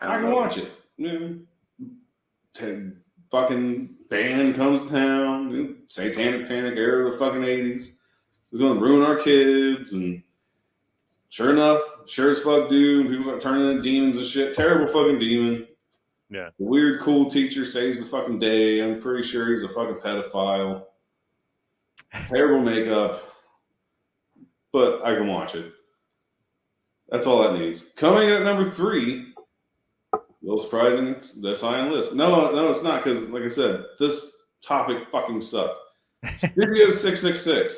Speaker 8: I can watch it. Fucking band comes to town. Satanic Panic era of the fucking 80s. It's going to ruin our kids. And sure enough, sure as fuck do. People start turning into demons and shit. Terrible fucking demon.
Speaker 7: Yeah.
Speaker 8: The weird, cool teacher saves the fucking day. I'm pretty sure he's a fucking pedophile. Terrible makeup. But I can watch it. That's all that needs. Coming in at number 3, a little surprising, it's this high on the list. No, it's not, because, like I said, this topic fucking sucked. Studio 666.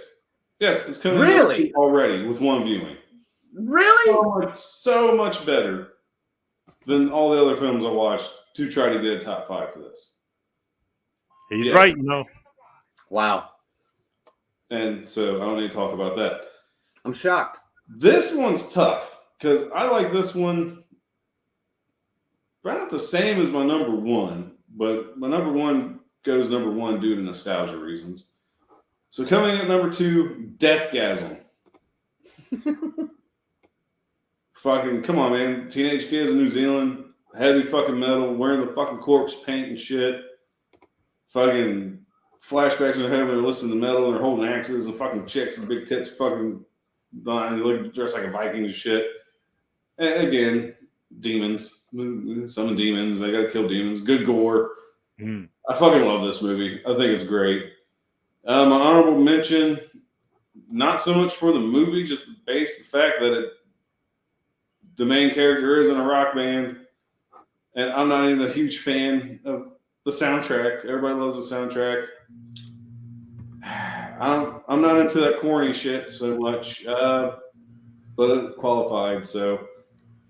Speaker 8: Yes, it's coming
Speaker 6: Really?
Speaker 8: already with one viewing.
Speaker 6: Really?
Speaker 8: So much better than all the other films I watched to try to get a top 5 for this.
Speaker 7: He's
Speaker 8: Yeah.
Speaker 7: right, you know.
Speaker 6: Wow.
Speaker 8: And so I don't need to talk about that.
Speaker 6: I'm shocked.
Speaker 8: This one's tough because I like this one about the same as my number 1, but my number 1 goes number 1 due to nostalgia reasons. So coming at number 2, Deathgasm. Fucking come on, man! Teenage kids in New Zealand, heavy fucking metal, wearing the fucking corpse paint and shit. Fucking flashbacks in their head when they're listening to metal and they're holding axes and fucking chicks and big tits, fucking they look dressed like a Viking and shit. And again, demons, summon demons. They gotta kill demons. Good gore. I fucking love this movie. I think it's great. My honorable mention, not so much for the movie, just based the fact that the main character is in a rock band, and I'm not even a huge fan of the soundtrack. Everybody loves the soundtrack. I'm not into that corny shit so much, but it qualified. So,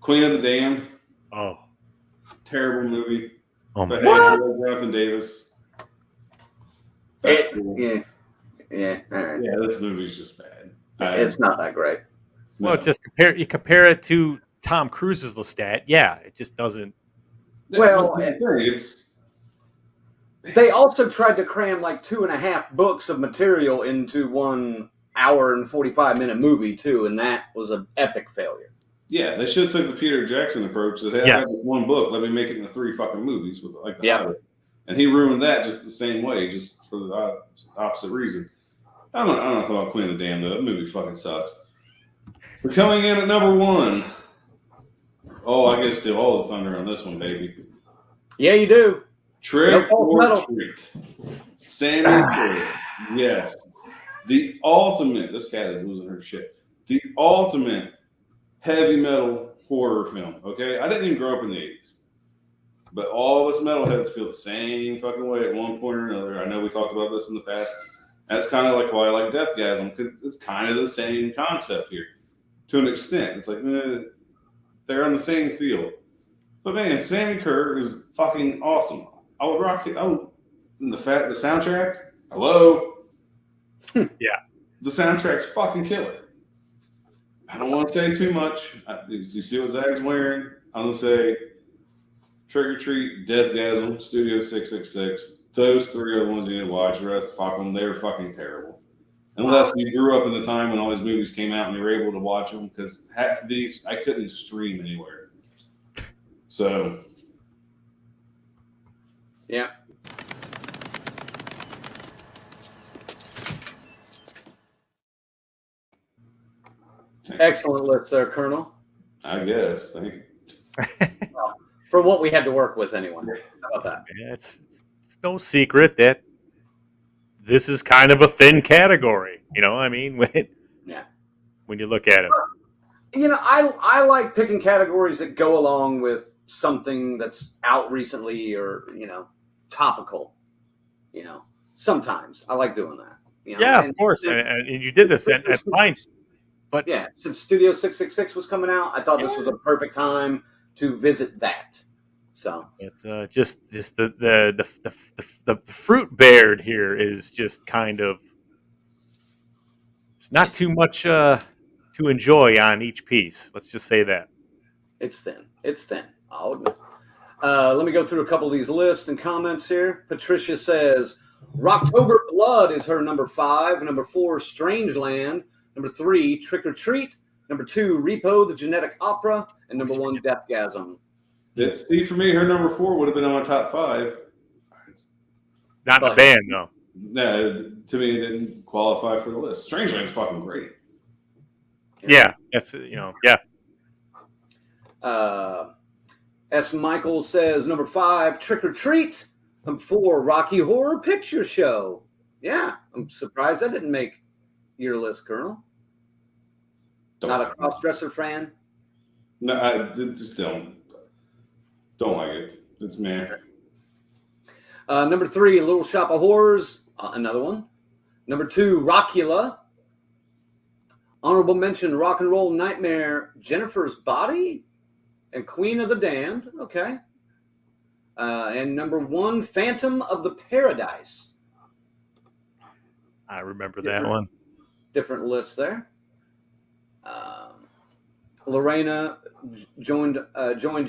Speaker 8: Queen of the Damned.
Speaker 7: Oh,
Speaker 8: terrible movie.
Speaker 7: Oh my
Speaker 8: God. Jonathan Davis.
Speaker 6: Yeah. All right.
Speaker 8: Yeah, this movie's just bad.
Speaker 6: It's not that great.
Speaker 7: Well, just compare it to Tom Cruise's Lestat. Yeah, it just doesn't.
Speaker 6: Well,
Speaker 8: it's
Speaker 6: they also tried to cram like 2.5 books of material into 1 hour and 45-minute movie too, and that was an epic failure.
Speaker 8: Yeah, they should have took the Peter Jackson approach that had this one book. Let me make it into 3 fucking movies with like the Hobbit. And he ruined that just the same way, just for the opposite reason. I don't know about Queen of the Damned though. That movie fucking sucks. We're coming in at number 1. Oh, I get steal all the thunder on this one, baby.
Speaker 6: Yeah, you do.
Speaker 8: Trick or Treat. Sammy Curry. Yes. The ultimate, this cat is losing her shit. The ultimate heavy metal horror film, okay? I didn't even grow up in the 80s. But all of us metalheads feel the same fucking way at one point or another. I know we talked about this in the past. That's kind of like why I like Deathgasm, because it's kind of the same concept here. To an extent. It's like, they're on the same field. But man, Sammy Kerr is fucking awesome. I would rock it. The soundtrack. Hello.
Speaker 7: Yeah.
Speaker 8: The soundtrack's fucking killer. I don't want to say too much. You see what Zag's wearing? I'm gonna say Trick or Treat, Deathgasm, Studio 666. Those 3 are the ones you need to watch. The rest, fuck them. They're fucking terrible. Unless you grew up in the time when all these movies came out and you were able to watch them, because half of these I couldn't stream anywhere. So,
Speaker 6: yeah. Excellent list there, Colonel.
Speaker 8: I guess. Thank you.
Speaker 6: Well, for what we had to work with anyway. How about that?
Speaker 7: Yeah, it's no secret that this is kind of a thin category. You know, I mean, when you look at it.
Speaker 6: You know, I like picking categories that go along with something that's out recently or, topical. Sometimes I like doing that.
Speaker 7: Yeah, of course. And you did this, and that's fine. But
Speaker 6: yeah, since Studio 666 was coming out, I thought this was a perfect time to visit that. So
Speaker 7: it's just the fruit bared here is just kind of it's not too much to enjoy on each piece. Let's just say that
Speaker 6: it's thin. I'll admit. Let me go through a couple of these lists and comments here. Patricia says Rocktober Blood is her number 5. Number 4, Strangeland. Number 3, Trick or Treat. Number 2, Repo, the Genetic Opera. And number 1, Deathgasm.
Speaker 8: See, for me, her number 4 would have been on my top 5.
Speaker 7: Not the band, though.
Speaker 8: No, to me, it didn't qualify for the list. Strangeland's fucking great.
Speaker 7: Yeah, that's yeah.
Speaker 6: S. Michael says number 5, Trick or Treat. Number 4, Rocky Horror Picture Show. Yeah, I'm surprised that didn't make your list, Colonel. Not a cross-dresser fan?
Speaker 8: No, I just don't like it. It's me.
Speaker 6: Number 3, Little Shop of Horrors. Another one. Number 2, Rockula. Honorable mention, Rock and Roll Nightmare, Jennifer's Body, and Queen of the Damned. Okay. And number 1, Phantom of the Paradise.
Speaker 7: I remember that one.
Speaker 6: Different list there. Lorena joined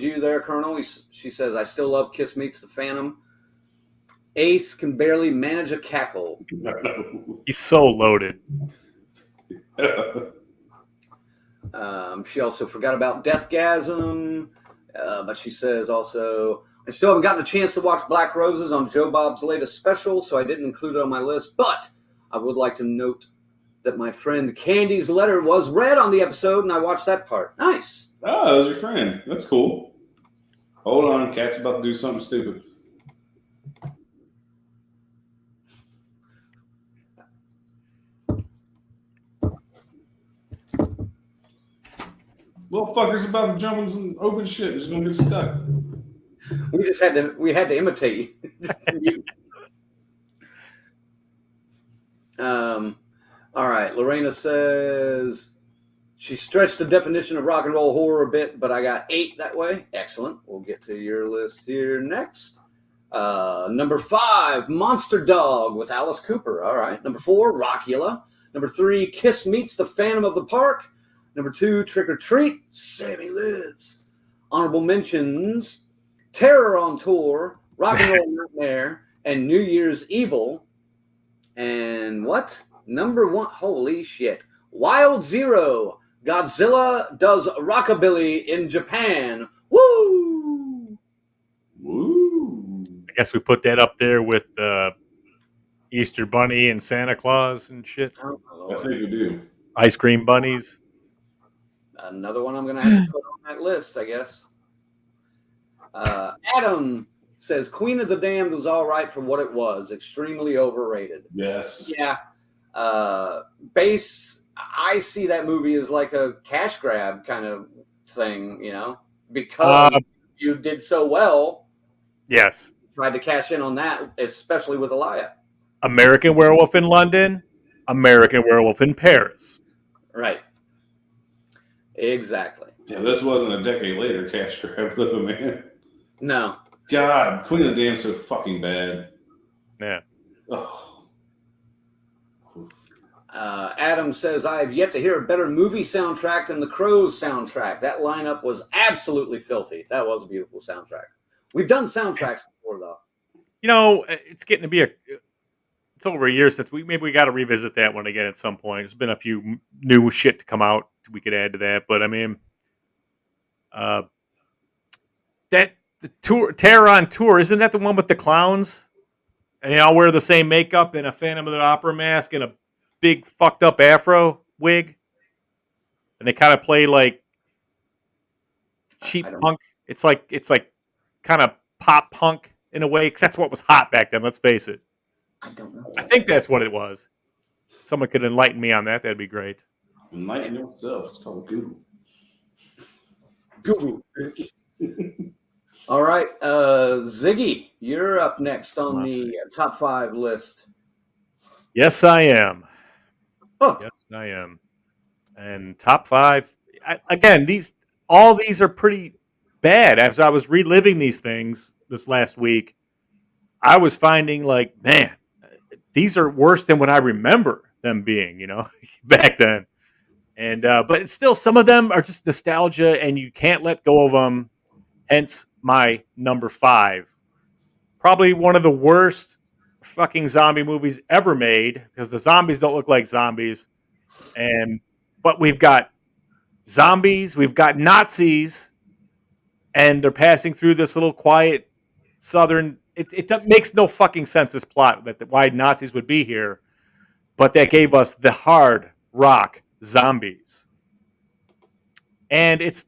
Speaker 6: you there, Colonel. She says, I still love Kiss Meets the Phantom. Ace can barely manage a cackle.
Speaker 7: He's so loaded.
Speaker 6: She also forgot about Deathgasm, but she says also, I still haven't gotten a chance to watch Black Roses on Joe Bob's latest special, so I didn't include it on my list, but I would like to note that my friend Candy's letter was read on the episode, and I watched that part. Nice.
Speaker 8: Oh, that was your friend. That's cool. Hold on, Cat's about to do something stupid. Little fucker's about to jump in some open shit. He's gonna get stuck.
Speaker 6: We had to imitate you. All right. Lorena says she stretched the definition of rock and roll horror a bit, but I got 8 that way. Excellent. We'll get to your list here next. Number 5, Monster Dog with Alice Cooper. All right. Number 4, Rockula. Number 3, Kiss Meets the Phantom of the Park. Number 2, Trick or Treat, Sammy Lives. Honorable mentions, Terror on Tour, Rock and Roll Nightmare, and New Year's Evil. And what? Number 1, holy shit. Wild Zero, Godzilla Does Rockabilly in Japan. Woo!
Speaker 8: Woo!
Speaker 7: I guess we put that up there with Easter Bunny and Santa Claus and shit.
Speaker 6: Oh,
Speaker 8: I think you do.
Speaker 7: Ice cream bunnies.
Speaker 6: Another one I'm going to have to put on that list, I guess. Adam says Queen of the Damned was all right for what it was. Extremely overrated.
Speaker 8: Yes.
Speaker 6: Yeah. I see that movie as like a cash grab kind of thing, because you did so well.
Speaker 7: Yes.
Speaker 6: Tried to cash in on that, especially with Elia.
Speaker 7: American Werewolf in London, American Werewolf in Paris.
Speaker 6: Right. Exactly.
Speaker 8: Yeah, this wasn't a decade later, cash grab, though, man.
Speaker 6: No.
Speaker 8: God, Queen of the Damned so fucking bad.
Speaker 7: Yeah.
Speaker 8: Oh.
Speaker 6: Adam says, I have yet to hear a better movie soundtrack than the Crows soundtrack. That lineup was absolutely filthy. That was a beautiful soundtrack. We've done soundtracks before, though.
Speaker 7: It's getting to be it's over a year since we got to revisit that one again at some point. There's been a few new shit to come out we could add to that, but I mean, that the tour Terror on Tour, isn't that the one with the clowns? And they all wear the same makeup and a Phantom of the Opera mask and a big fucked up afro wig, and they kind of play like cheap punk. It's like kind of pop punk in a way, because that's what was hot back then. Let's face it.
Speaker 6: I don't know.
Speaker 7: I think that's what it was. Someone could enlighten me on that. That'd be great.
Speaker 8: Enlighten yourself. It's called Google.
Speaker 6: Google, bitch. All right, Ziggy, you're up next on the top 5 list.
Speaker 7: Yes, I am.
Speaker 6: Oh.
Speaker 7: Yes, I am. And top 5. Again, all these are pretty bad. As I was reliving these things this last week, I was finding like, man, these are worse than what I remember them being, back then. And but it's still, some of them are just nostalgia, and you can't let go of them. Hence my number 5. Probably one of the worst fucking zombie movies ever made, because the zombies don't look like zombies. But we've got zombies, we've got Nazis, and they're passing through this little quiet southern. It makes no fucking sense, this plot, that why Nazis would be here, but that gave us the hard rock zombies, and it's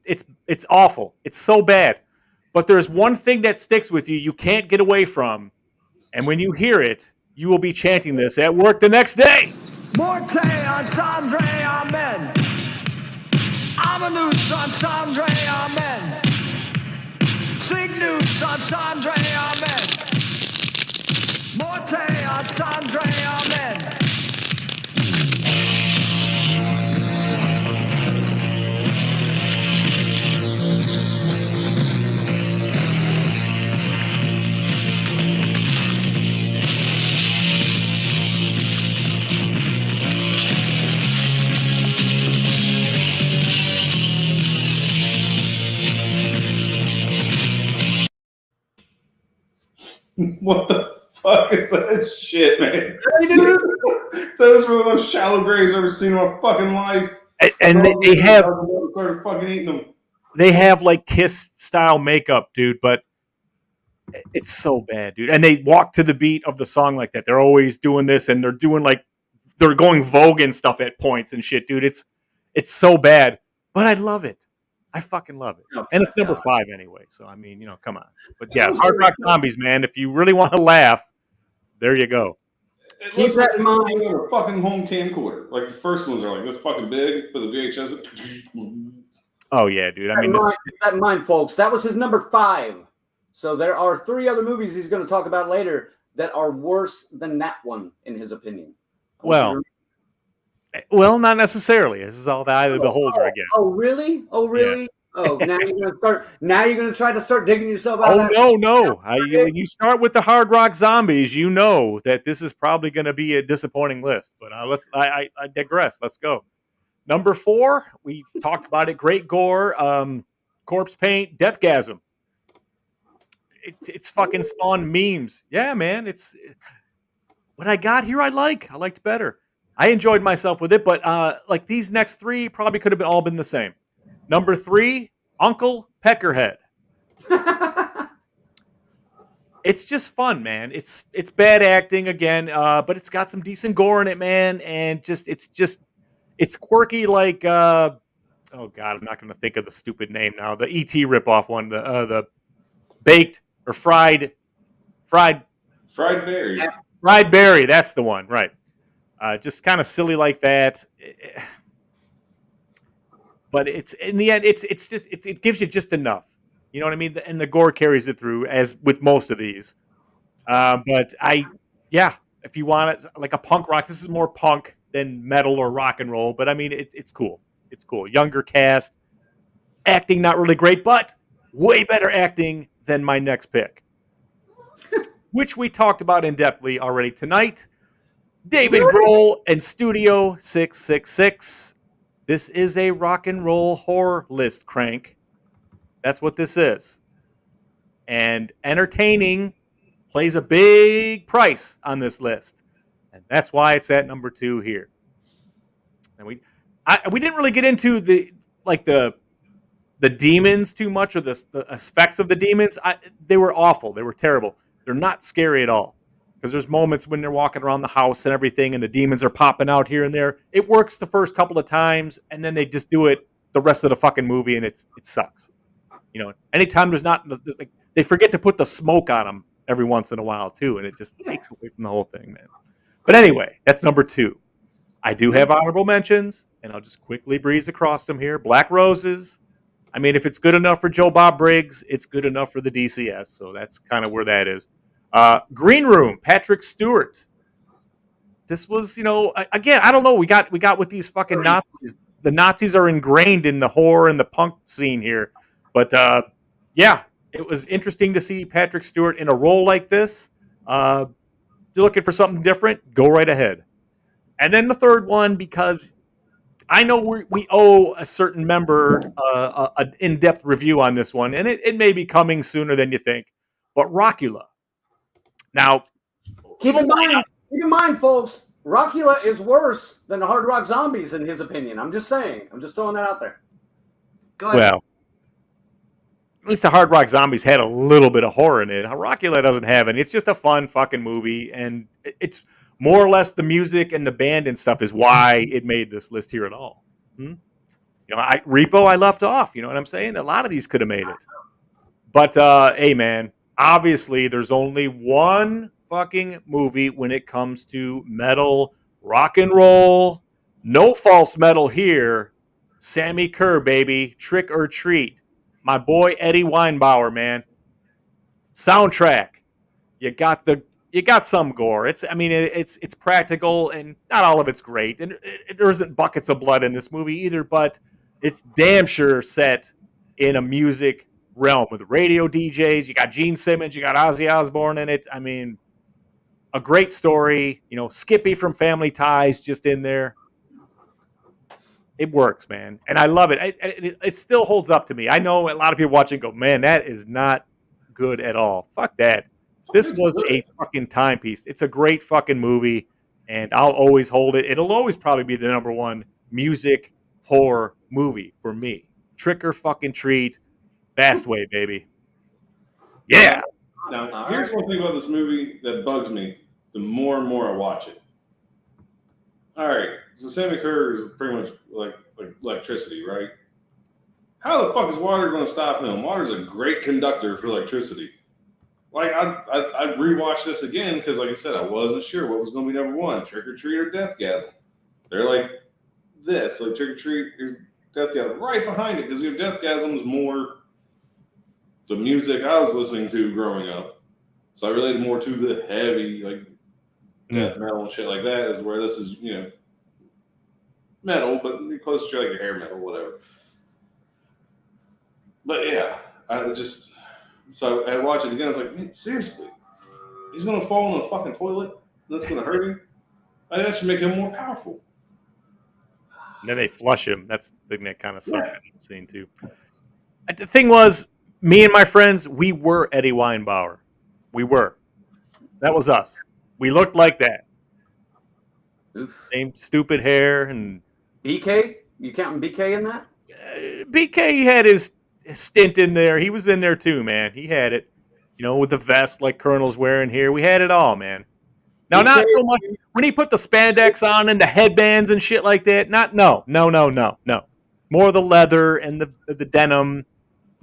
Speaker 7: awful. It's so bad, But there's one thing that sticks with you can't get away from. And when you hear it, you will be chanting this at work the next day.
Speaker 5: Morte ensemble, amen. Amanus ensemble, amen. Signus ensemble, amen. Morte ensemble, amen.
Speaker 8: What the fuck is that shit, man? Those were the most shallow graves I've ever seen in my fucking life.
Speaker 7: And they have
Speaker 8: started fucking eating them.
Speaker 7: They have like Kiss style makeup, dude, but it's so bad, dude. And they walk to the beat of the song like that. They're always doing this, and they're going Vogue and stuff at points and shit, dude. It's so bad, but I love it. I fucking love it. And it's number 5 anyway. So, I mean, come on. But yeah, Hard Rock Zombies, man. If you really want to laugh, there you go.
Speaker 6: Keep that in mind.
Speaker 8: A fucking home camcorder. Like the first ones are like this fucking big, but the VHS.
Speaker 7: Oh, yeah, dude. I mean,
Speaker 6: keep that in mind, folks. That was his number 5. So there are 3 other movies he's going to talk about later that are worse than that one, in his opinion.
Speaker 7: Well, not necessarily. This is all the eye of the beholder again.
Speaker 6: Oh, really? Oh, really? Yeah. Oh, now you're going to try to start digging yourself out.
Speaker 7: No. When you start with the Hard Rock Zombies, you know that this is probably going to be a disappointing list. But I digress. Let's go. Number 4, we talked about it. Great gore, corpse paint, deathgasm. It's fucking spawned memes. Yeah, man. It's what I got here. I liked better. I enjoyed myself with it, but like these next 3 probably could have all been the same. Number 3, Uncle Peckerhead. It's just fun, man. It's bad acting again, but it's got some decent gore in it, man. And it's quirky like oh god, I'm not going to think of the stupid name now. The E.T. ripoff one, the baked or fried
Speaker 8: berry.
Speaker 7: Fried berry, that's the one, right? Just kind of silly like that. But it's in the end, it gives you just enough. You know what I mean? And the gore carries it through, as with most of these. But if you want it like a punk rock, this is more punk than metal or rock and roll. But I mean, it's cool. It's cool. Younger cast, acting not really great, but way better acting than my next pick, which we talked about in depthly already tonight. David Grohl and Studio 666. This is a rock and roll horror list, crank. That's what this is. And entertaining plays a big price on this list. And that's why it's at number 2 here. And we didn't really get into the demons too much, or the effects of the demons. They were awful. They were terrible. They're not scary at all. Because there's moments when they're walking around the house and everything, and the demons are popping out here and there. It works the first couple of times, and then they just do it the rest of the fucking movie, and it sucks. Anytime there's not, they forget to put the smoke on them every once in a while too, and it just takes away from the whole thing, man. But anyway, that's number 2. I do have honorable mentions, and I'll just quickly breeze across them here. Black Roses. I mean, if it's good enough for Joe Bob Briggs, it's good enough for the DCS. So that's kind of where that is. Green Room, Patrick Stewart. This was, again, I don't know. We got with these fucking Nazis. The Nazis are ingrained in the horror and the punk scene here. But it was interesting to see Patrick Stewart in a role like this. You're looking for something different, go right ahead. And then the third one, because I know we owe a certain member an in-depth review on this one, and it may be coming sooner than you think. But Rockula. Now,
Speaker 6: keep in mind, folks, Rockula is worse than the Hard Rock Zombies, in his opinion. I'm just saying. I'm just throwing that out there. Go ahead.
Speaker 7: Well, at least the Hard Rock Zombies had a little bit of horror in it. Rockula doesn't have any. It's just a fun fucking movie, and it's more or less the music and the band and stuff is why it made this list here at all. Repo I left off. You know what I'm saying? A lot of these could have made it. But hey, man, obviously there's only one fucking movie when it comes to metal, rock and roll. No false metal here. Sammy Kerr, baby. Trick or Treat. My boy Eddie Weinbauer, man. Soundtrack. You got some gore. It's practical and not all of it's great. And there isn't buckets of blood in this movie either, but it's damn sure set in a music realm with radio DJs. You got Gene Simmons, you got Ozzy Osbourne in it. I mean, a great story. You know, Skippy from Family Ties just in there. It works, man, and I love it. It still holds up to me. I know a lot of people watching go, man, that is not good at all. Fuck that. This was a fucking timepiece. It's a great fucking movie, and I'll always hold it. It'll always probably be the number one music horror movie for me. Trick or fucking Treat. Fast way, baby. Yeah.
Speaker 8: Now, here's one thing about this movie that bugs me the more and more I watch it. All right, so Sammy Kerr is pretty much like electricity, right? How the fuck is water going to stop him? Water's a great conductor for electricity. Like, I rewatched this again because, like I said, I wasn't sure what was going to be number one, Trick or Treat or Deathgasm. They're like this, like Trick or Treat, here's Deathgasm right behind it because Deathgasm was more the music I was listening to growing up. So I related more to the heavy, like, death metal and shit like that is where this is, you know, metal, but close to like your hair metal, whatever. But yeah, so I watched it again. I was like, man, seriously, he's gonna fall in a fucking toilet. That's gonna hurt him. I think that should make him more powerful.
Speaker 7: And then they flush him. That's the thing that kind of sucked in the scene too. The thing was, me and my friends, we were Eddie Weinbauer. We were. That was us. We looked like that.
Speaker 6: Oof.
Speaker 7: Same stupid hair and
Speaker 6: BK? You counting BK in that?
Speaker 7: BK had his stint in there. He was in there too, man. He had it, you know, with the vest like Colonel's wearing here. We had it all, man. Now, not so much when he put the spandex on and the headbands and shit like that. No. More the leather and the denim.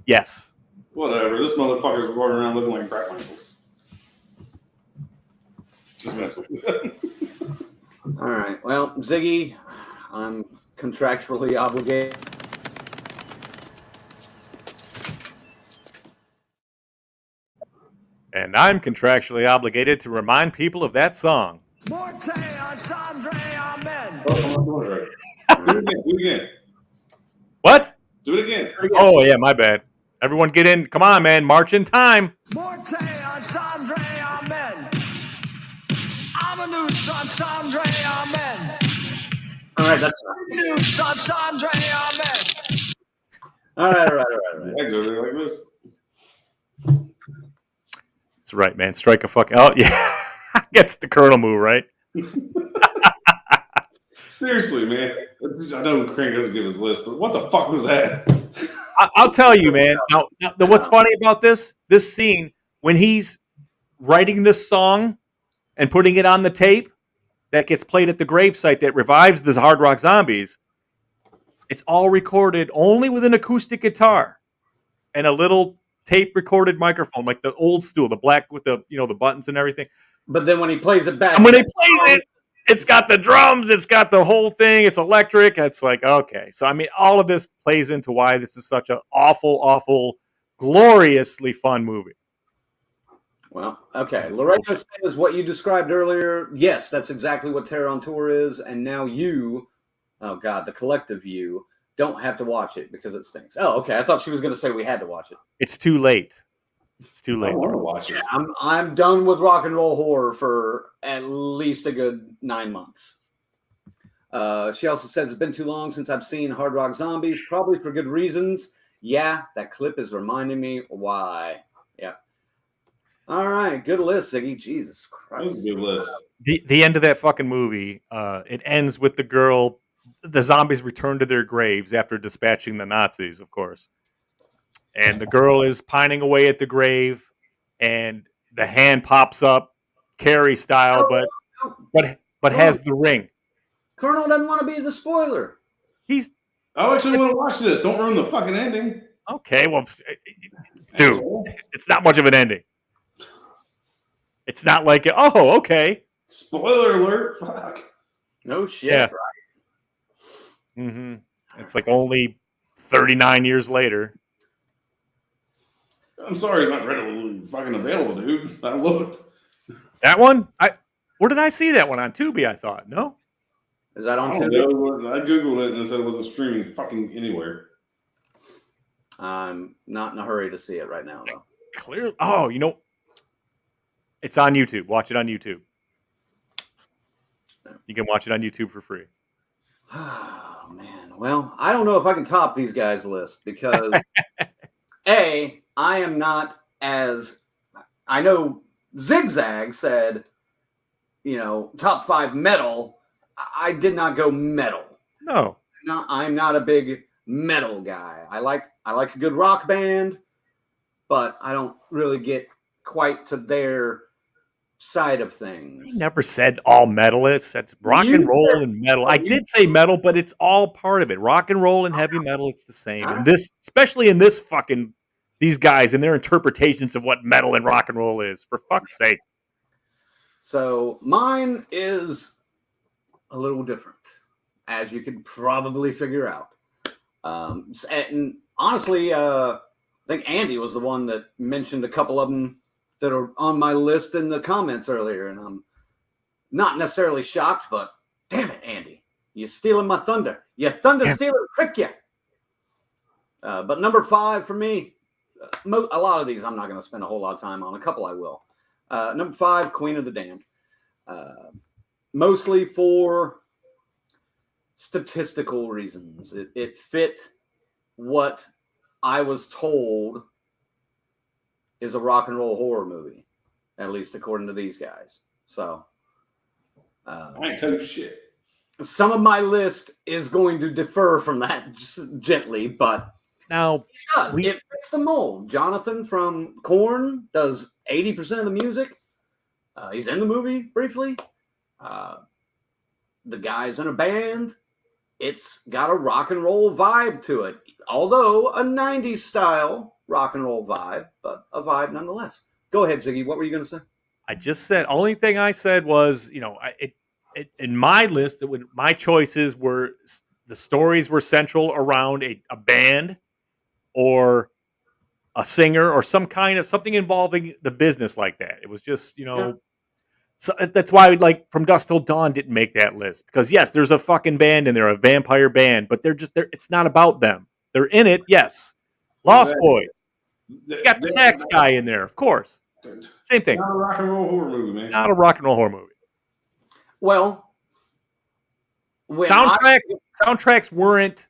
Speaker 7: Yes.
Speaker 8: Whatever. This motherfucker's running around looking like Brett Michaels. Just mess with you.
Speaker 6: All right. Well, Ziggy, I'm contractually obligated.
Speaker 7: And I'm contractually obligated to remind people of that song.
Speaker 5: Morte on Sandre, amen.
Speaker 8: Do it again.
Speaker 7: What?
Speaker 8: Do it again.
Speaker 7: Oh, yeah, my bad. Everyone get in. Come on, man. March in time.
Speaker 5: Morte on Sandre, amen. Amanus on Sandre, amen.
Speaker 6: All right, that's
Speaker 5: News on Sandre, amen.
Speaker 6: all right.
Speaker 8: I do it like this.
Speaker 7: That's right, man. Strike a fucking. Oh, yeah. Gets the Colonel move, right?
Speaker 8: Seriously, man. I know Crank doesn't give his list, but what the fuck was that?
Speaker 7: I'll tell you, man. Now, what's funny about this scene, when he's writing this song and putting it on the tape that gets played at the gravesite that revives the Hard Rock Zombies, it's all recorded only with an acoustic guitar and a little tape recorded microphone, like the old school, the black with the, you know, the buttons and everything.
Speaker 6: But then when he plays it back,
Speaker 7: And when he plays it, it's got the drums, it's got the whole thing, it's electric. It's like, okay. So, I mean, all of this plays into why this is such an awful, awful, gloriously fun movie.
Speaker 6: well, okay. Lorena says what you described earlier. Yes, that's exactly what Terror on Tour is. And now you, oh God, the collective you, don't have to watch it because it stinks. Oh, okay. I thought she was going to say we had to watch it.
Speaker 7: It's too late. It's too late.
Speaker 8: I want to watch it.
Speaker 6: I'm done with rock and roll horror for at least a good 9 months. She also says it's been too long since I've seen Hard Rock Zombies, probably for good reasons. Yeah, that clip is reminding me why. Yeah. All right, good list, Ziggy. Jesus
Speaker 8: That was
Speaker 6: Christ.
Speaker 8: a good list.
Speaker 7: The end of that fucking movie, it ends with the girl, the zombies return to their graves after dispatching the Nazis, of course. And the girl is pining away at the grave, and the hand pops up, Carrie style, but has the ring.
Speaker 6: Colonel doesn't want to be the spoiler.
Speaker 7: He's
Speaker 8: I actually want to watch this. Don't ruin the fucking ending.
Speaker 7: okay. Well, Dude, it's not much of an ending. It's not like, oh, okay.
Speaker 8: Spoiler alert. Fuck.
Speaker 6: No shit.
Speaker 7: Yeah.
Speaker 6: Right?
Speaker 7: Mm-hmm. It's like only 39 years later.
Speaker 8: I'm sorry, it's not readily fucking available, dude. I looked.
Speaker 7: That one? Where did I see that one? On Tubi, I thought. No?
Speaker 6: Is that on
Speaker 8: I don't
Speaker 6: Tubi?
Speaker 8: know. I Googled it and it said it wasn't streaming fucking anywhere.
Speaker 6: I'm not in a hurry to see it right now, though.
Speaker 7: Clearly. Oh, it's on YouTube. Watch it on YouTube. You can watch it on YouTube for free.
Speaker 6: Oh, man. Well, I don't know if I can top these guys' list because, A, I am not as... I know Zigzag said, top 5 metal. I did not go metal.
Speaker 7: No.
Speaker 6: I'm not a big metal guy. I like a good rock band, but I don't really get quite to their side of things.
Speaker 7: I never said all metal. It's rock and roll and metal. I did say metal, but it's all part of it. Rock and roll and heavy metal, it's the same. And this, especially in this fucking, these guys and their interpretations of what metal and rock and roll is, for fuck's sake.
Speaker 6: So mine is a little different, as you can probably figure out. And honestly, I think Andy was the one that mentioned a couple of them that are on my list in the comments earlier, and I'm not necessarily shocked, but damn it, Andy, you're stealing my thunder. You thunder stealer, trick you. But number 5 for me, a lot of these I'm not going to spend a whole lot of time on. A couple I will. Number 5, Queen of the Damned. Mostly for statistical reasons. It fit what I was told is a rock and roll horror movie, at least according to these guys. So
Speaker 8: I ain't told you shit.
Speaker 6: Some of my list is going to differ from that just gently, but
Speaker 7: now
Speaker 6: it fits the mold. Jonathan from Korn does 80% of the music. He's in the movie briefly. The guy's in a band. It's got a rock and roll vibe to it, although a 90s style rock and roll vibe, but a vibe nonetheless. Go ahead, Ziggy. What were you going to say?
Speaker 7: I just said, only thing I said was, in my list, my choices were, the stories were central around a band or a singer or some kind of something involving the business like that. It was just, so that's why From Dusk Till Dawn didn't make that list, because yes, there's a fucking band in there, a vampire band, but it's not about them. They're in it. Yes. Lost Boys. You got the sax guy in there, of course. Same thing.
Speaker 8: Not a rock and roll horror movie, man.
Speaker 7: Not a rock and roll horror movie.
Speaker 6: Well,
Speaker 7: soundtracks weren't.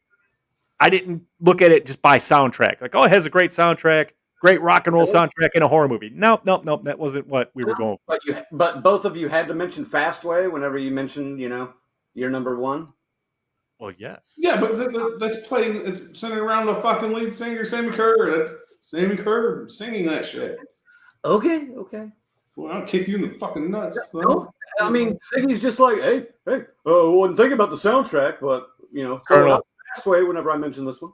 Speaker 7: I didn't look at it just by soundtrack. Like, oh, it has a great soundtrack, great rock and roll soundtrack in a horror movie. Nope. That wasn't what we were going for.
Speaker 6: But both of you had to mention Fastway whenever you mentioned, your number 1.
Speaker 7: Well, yes.
Speaker 8: Yeah, but that's playing. It's centered around the fucking lead singer, Sammy Kerr. That's Sammy Kerr singing that shit.
Speaker 6: Okay.
Speaker 8: Well, I'll kick you in the fucking nuts.
Speaker 6: No, I mean, Ziggy's just like, hey, I wasn't thinking about the soundtrack, but
Speaker 7: Colonel,
Speaker 6: Fastway whenever I mention this one.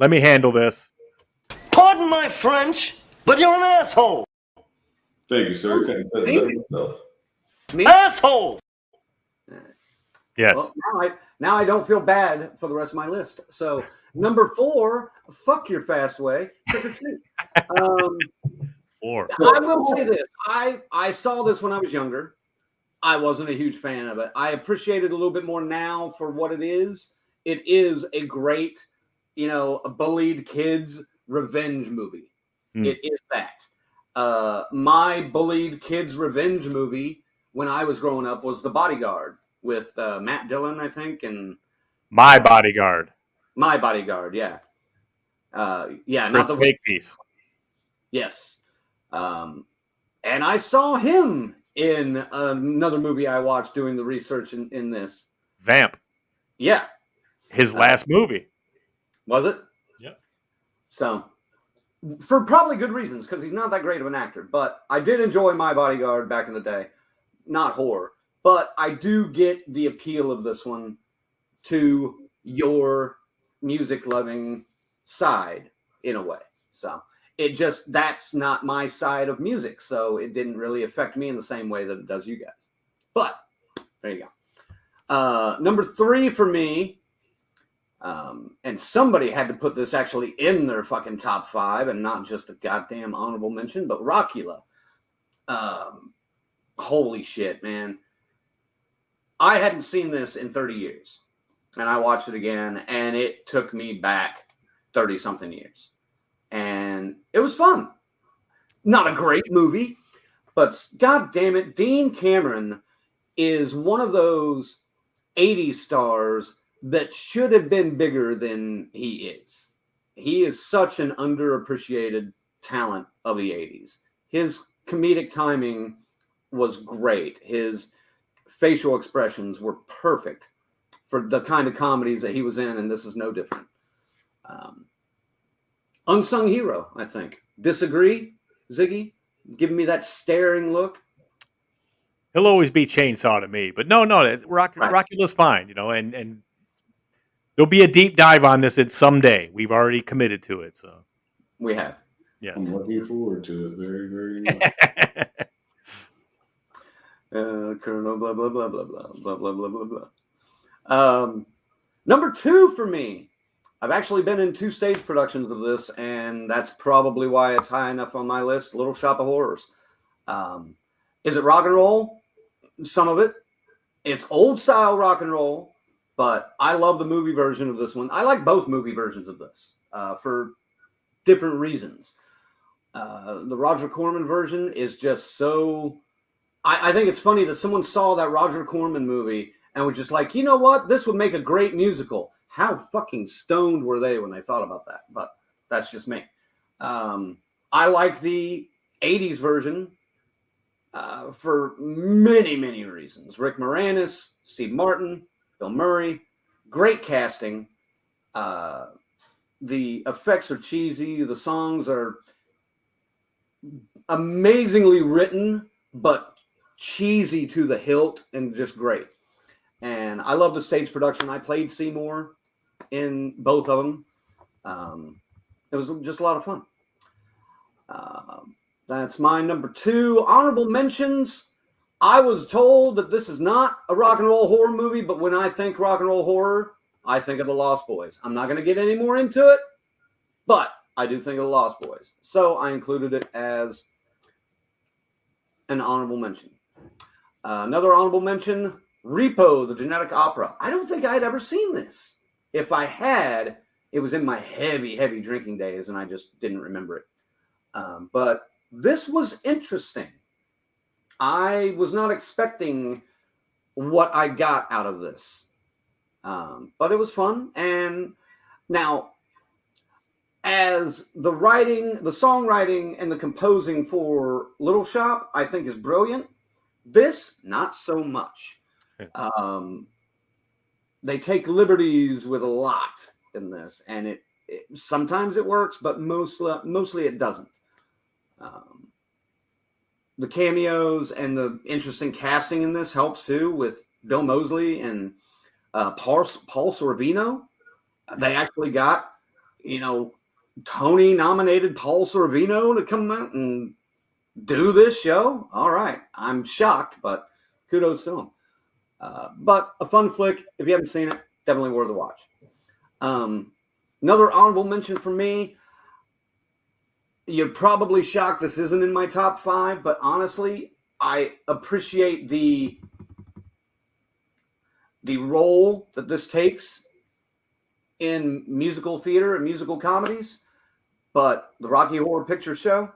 Speaker 7: Let me handle this.
Speaker 9: Pardon my French, but you're an asshole.
Speaker 8: Thank you, sir.
Speaker 6: Me?
Speaker 9: Asshole.
Speaker 7: Yes.
Speaker 6: Well, now I don't feel bad for the rest of my list. So number 4, fuck your Fastway. Trick or treat.
Speaker 7: 4.
Speaker 6: I will say this. I saw this when I was younger. I wasn't a huge fan of it. I appreciate it a little bit more now for what it is. It is a great, bullied kids revenge movie. It is that. My bullied kids revenge movie when I was growing up was The Bodyguard with Matt Dillon, I think, and
Speaker 7: My Bodyguard.
Speaker 6: My Bodyguard, yeah. Yeah,
Speaker 7: Chris
Speaker 6: not the
Speaker 7: Makepeace.
Speaker 6: Yes. And I saw him in another movie I watched doing the research in this.
Speaker 7: Vamp.
Speaker 6: Yeah.
Speaker 7: His last movie.
Speaker 6: Was it?
Speaker 7: Yep.
Speaker 6: So, for probably good reasons, because he's not that great of an actor. But I did enjoy My Bodyguard back in the day. Not horror. But I do get the appeal of this one to your music-loving side, in a way. So, that's not my side of music. So it didn't really affect me in the same way that it does you guys. But there you go. Number 3 for me, and somebody had to put this actually in their fucking top 5 and not just a goddamn honorable mention, but Rockula. Holy shit, man. I hadn't seen this in 30 years. And I watched it again, and it took me back 30-something years. And it was fun. Not a great movie, but god damn it, Dean Cameron is one of those 80s stars that should have been bigger than he is. He is such an underappreciated talent of the 80s. His comedic timing was great. His facial expressions were perfect for the kind of comedies that he was in, and this is no different. Unsung hero, I think. Disagree, Ziggy? Giving me that staring look.
Speaker 7: He'll always be Chainsaw to me, but no, Rockula's fine, and there'll be a deep dive on this someday. We've already committed to it, so
Speaker 6: we have.
Speaker 7: Yes,
Speaker 8: I'm looking forward to it very, very much.
Speaker 6: Colonel blah blah blah blah blah blah blah blah blah blah. Number 2 for me. I've actually been in 2 stage productions of this, and that's probably why it's high enough on my list. Little Shop of Horrors. Is it rock and roll? Some of it. It's old style rock and roll, but I love the movie version of this one. I like both movie versions of this for different reasons. The Roger Corman version is just so... I think it's funny that someone saw that Roger Corman movie and was just like, you know what? This would make a great musical. How fucking stoned were they when they thought about that? But that's just me. I like the 80s version for many, many reasons. Rick Moranis, Steve Martin, Bill Murray, great casting. The effects are cheesy. The songs are amazingly written, but cheesy to the hilt and just great. And I love the stage production. I played Seymour in both of them. It was just a lot of fun. That's my number 2. Honorable mentions. I was told that this is not a rock and roll horror movie, but when I think rock and roll horror, I think of the Lost Boys. I'm not going to get any more into it, but I do think of the Lost Boys. So I included it as an honorable mention. Another honorable mention, Repo, the Genetic Opera. I don't think I'd ever seen this. If I had, it was in my heavy, heavy drinking days, and I just didn't remember it. But this was interesting. I was not expecting what I got out of this. But it was fun. And now, as the writing, the songwriting, and the composing for Little Shop, I think is brilliant. This, not so much. They take liberties with a lot in this, and it sometimes it works, but mostly it doesn't. The cameos and the interesting casting in this helps too, with Bill Moseley and Paul Sorvino. They actually got, Tony-nominated Paul Sorvino to come out and do this show. All right. I'm shocked, but kudos to him. But a fun flick. If you haven't seen it, definitely worth a watch. Another honorable mention for me. You're probably shocked this isn't in my top 5, but honestly, I appreciate the role that this takes in musical theater and musical comedies. But the Rocky Horror Picture Show,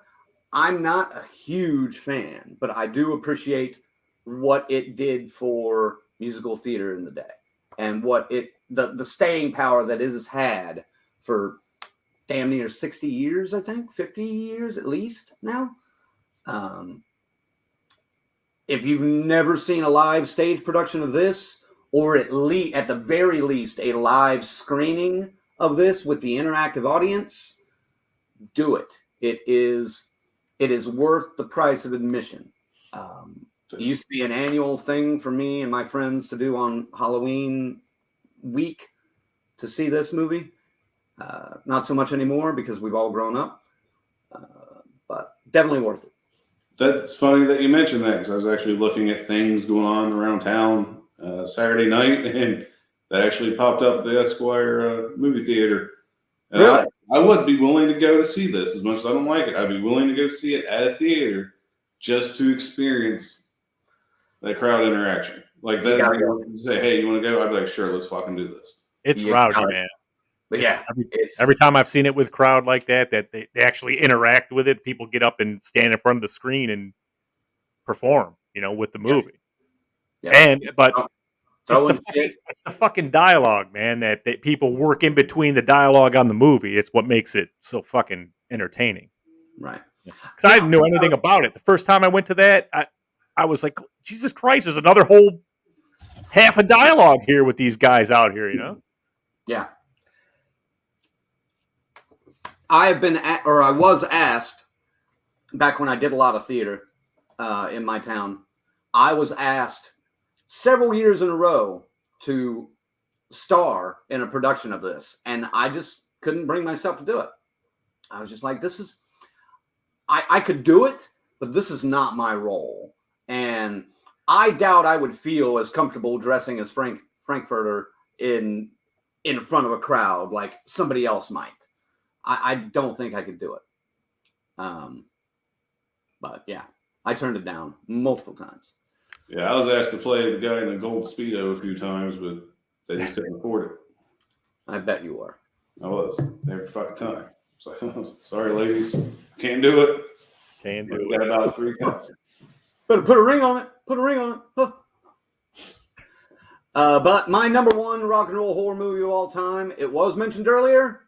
Speaker 6: I'm not a huge fan, but I do appreciate what it did for musical theater in the day and what the staying power that it has had for damn near 60 years, I think, 50 years at least now. If you've never seen a live stage production of this, or at the very least a live screening of this with the interactive audience, do it. It is worth the price of admission. It used to be an annual thing for me and my friends to do on Halloween week to see this movie. Not so much anymore because we've all grown up. definitely worth it.
Speaker 8: That's funny that you mentioned that because I was actually looking at things going on around town Saturday night, and that actually popped up at the Esquire movie theater. And
Speaker 6: Really?
Speaker 8: I would be willing to go to see this as much as I don't like it. I'd be willing to go see it at a theater just to experience that crowd interaction. Like that, you say, "Hey, you want to go?" I'd be like, "Sure, let's fucking do this."
Speaker 7: It's rowdy, man.
Speaker 6: But yeah,
Speaker 7: every time I've seen it with crowd like that they actually interact with it. People get up and stand in front of the screen and perform, with the movie.
Speaker 6: Yeah.
Speaker 7: But it's the fucking dialogue, man, that people work in between the dialogue on the movie. It's what makes it so fucking entertaining.
Speaker 6: Right.
Speaker 7: Because I didn't know anything about it. The first time I went to that, I was like, Jesus Christ, there's another whole half a dialogue here with these guys out here,
Speaker 6: Yeah. I was asked back when I did a lot of theater in my town. I was asked several years in a row to star in a production of this, and I just couldn't bring myself to do it. I was just like, I could do it, but this is not my role, and I doubt I would feel as comfortable dressing as Frankfurter in front of a crowd like somebody else might. I don't think I could do it. But yeah, I turned it down multiple times.
Speaker 8: Yeah, I was asked to play the guy in the gold Speedo a few times, but they just couldn't afford it.
Speaker 6: I bet you were.
Speaker 8: I was every fucking time. So, sorry, ladies, can't do it.
Speaker 7: Can't do
Speaker 8: it. Got about 3 cuts.
Speaker 6: Better put a ring on it. Put a ring on it. Huh. But my number one rock and roll horror movie of all time, it was mentioned earlier.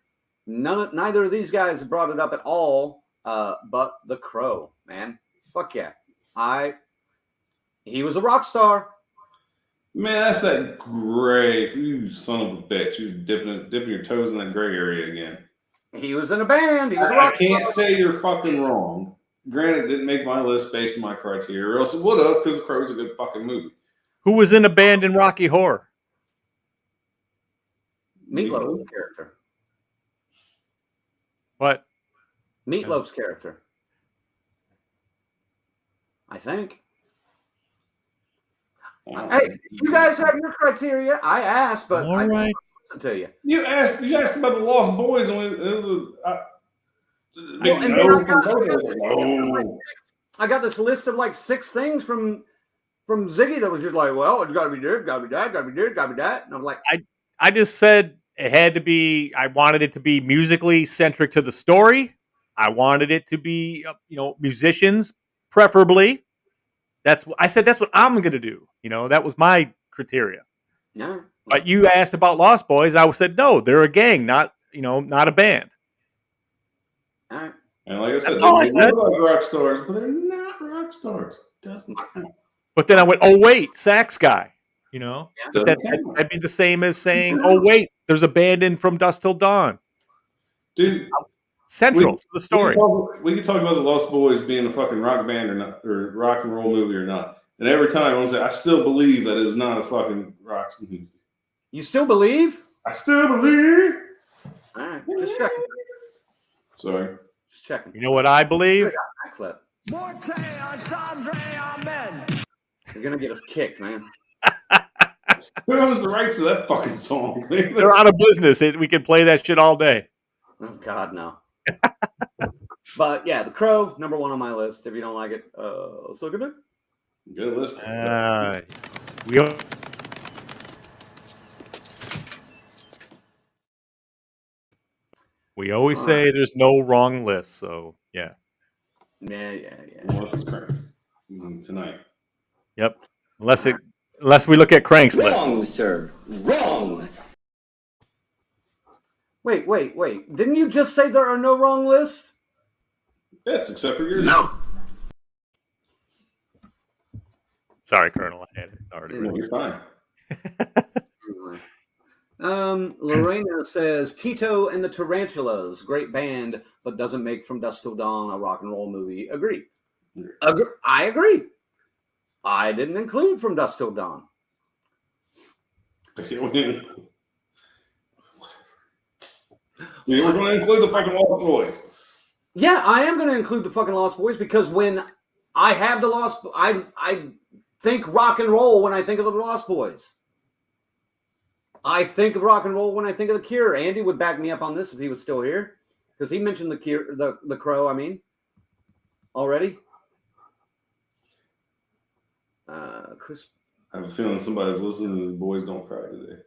Speaker 6: Neither of these guys have brought it up at all. But The Crow, man, fuck yeah, he was a rock star.
Speaker 8: Man, that's that gray. You son of a bitch! You dipping your toes in that gray area again.
Speaker 6: He was in a band. He was a rock
Speaker 8: star. I can't
Speaker 6: star.
Speaker 8: say you're fucking wrong. Granted, it didn't make my list based on my criteria, or else it would have, because The Crow's a good fucking movie.
Speaker 7: Who was in a band in Rocky Horror?
Speaker 6: Meatloaf's character.
Speaker 7: What?
Speaker 6: Meatloaf's character. I think. Hey, you guys have your criteria. I asked, but I didn't listen to you.
Speaker 8: You asked about the Lost Boys, and it was.
Speaker 6: I got this list of like 6 things from Ziggy that was just like, well, it's got to be this, got to be that, got to be this, got to be that, and I'm like,
Speaker 7: I just said it had to be. I wanted it to be musically centric to the story. I wanted it to be, musicians, preferably. I said that's what I'm going to do. That was my criteria.
Speaker 6: Yeah.
Speaker 7: But you asked about Lost Boys. I said no, they're a gang, not a band.
Speaker 6: All right.
Speaker 8: And like I said,
Speaker 7: they
Speaker 8: look like rock stars, but they're not rock stars. Doesn't count.
Speaker 7: But then I went, oh wait, sax guy.
Speaker 6: Yeah.
Speaker 7: That'd be the same as saying, oh wait, there's a band in From Dusk Till Dawn.
Speaker 8: Dude,
Speaker 7: central to the story.
Speaker 8: We can talk about the Lost Boys being a fucking rock band or not, or rock and roll movie or not. And every time I say, I still believe that it's not a fucking rock movie.
Speaker 6: You still believe?
Speaker 8: I still believe.
Speaker 6: All right, just checking.
Speaker 8: Sorry.
Speaker 6: Just checking.
Speaker 7: You know what I believe?
Speaker 6: That clip. You're gonna get us kicked, man.
Speaker 8: Who owns the rights to that fucking song?
Speaker 7: They're out of business. We can play that shit all day.
Speaker 6: Oh God, no. But yeah, The Crow, number 1 on my list. If you don't like it, let's look at it.
Speaker 8: Good list.
Speaker 7: We always say there's no wrong list, so yeah.
Speaker 6: Yeah.
Speaker 8: Unless it's Crank tonight.
Speaker 7: Yep. Unless we look at Crank's list.
Speaker 9: Wrong, sir. Wrong.
Speaker 6: Wait. Didn't you just say there are no wrong lists?
Speaker 8: Yes, except for yours.
Speaker 9: No.
Speaker 7: Sorry, Colonel. I had it already.
Speaker 8: No, you're fine.
Speaker 6: Lorena says Tito and the Tarantulas, great band, but doesn't make From Dusk Till Dawn a rock and roll movie. Agree. I agree. I didn't include From Dusk Till Dawn.
Speaker 8: You were going to include the fucking Lost Boys.
Speaker 6: Yeah, I am going to include the fucking Lost Boys because when I have the Lost, I think rock and roll when I think of the Lost Boys. I think of rock and roll when I think of the Cure. Andy would back me up on this if he was still here because he mentioned the Cure, the Crow. I mean, already. Chris,
Speaker 8: I have a feeling somebody's listening to the Boys Don't Cry today.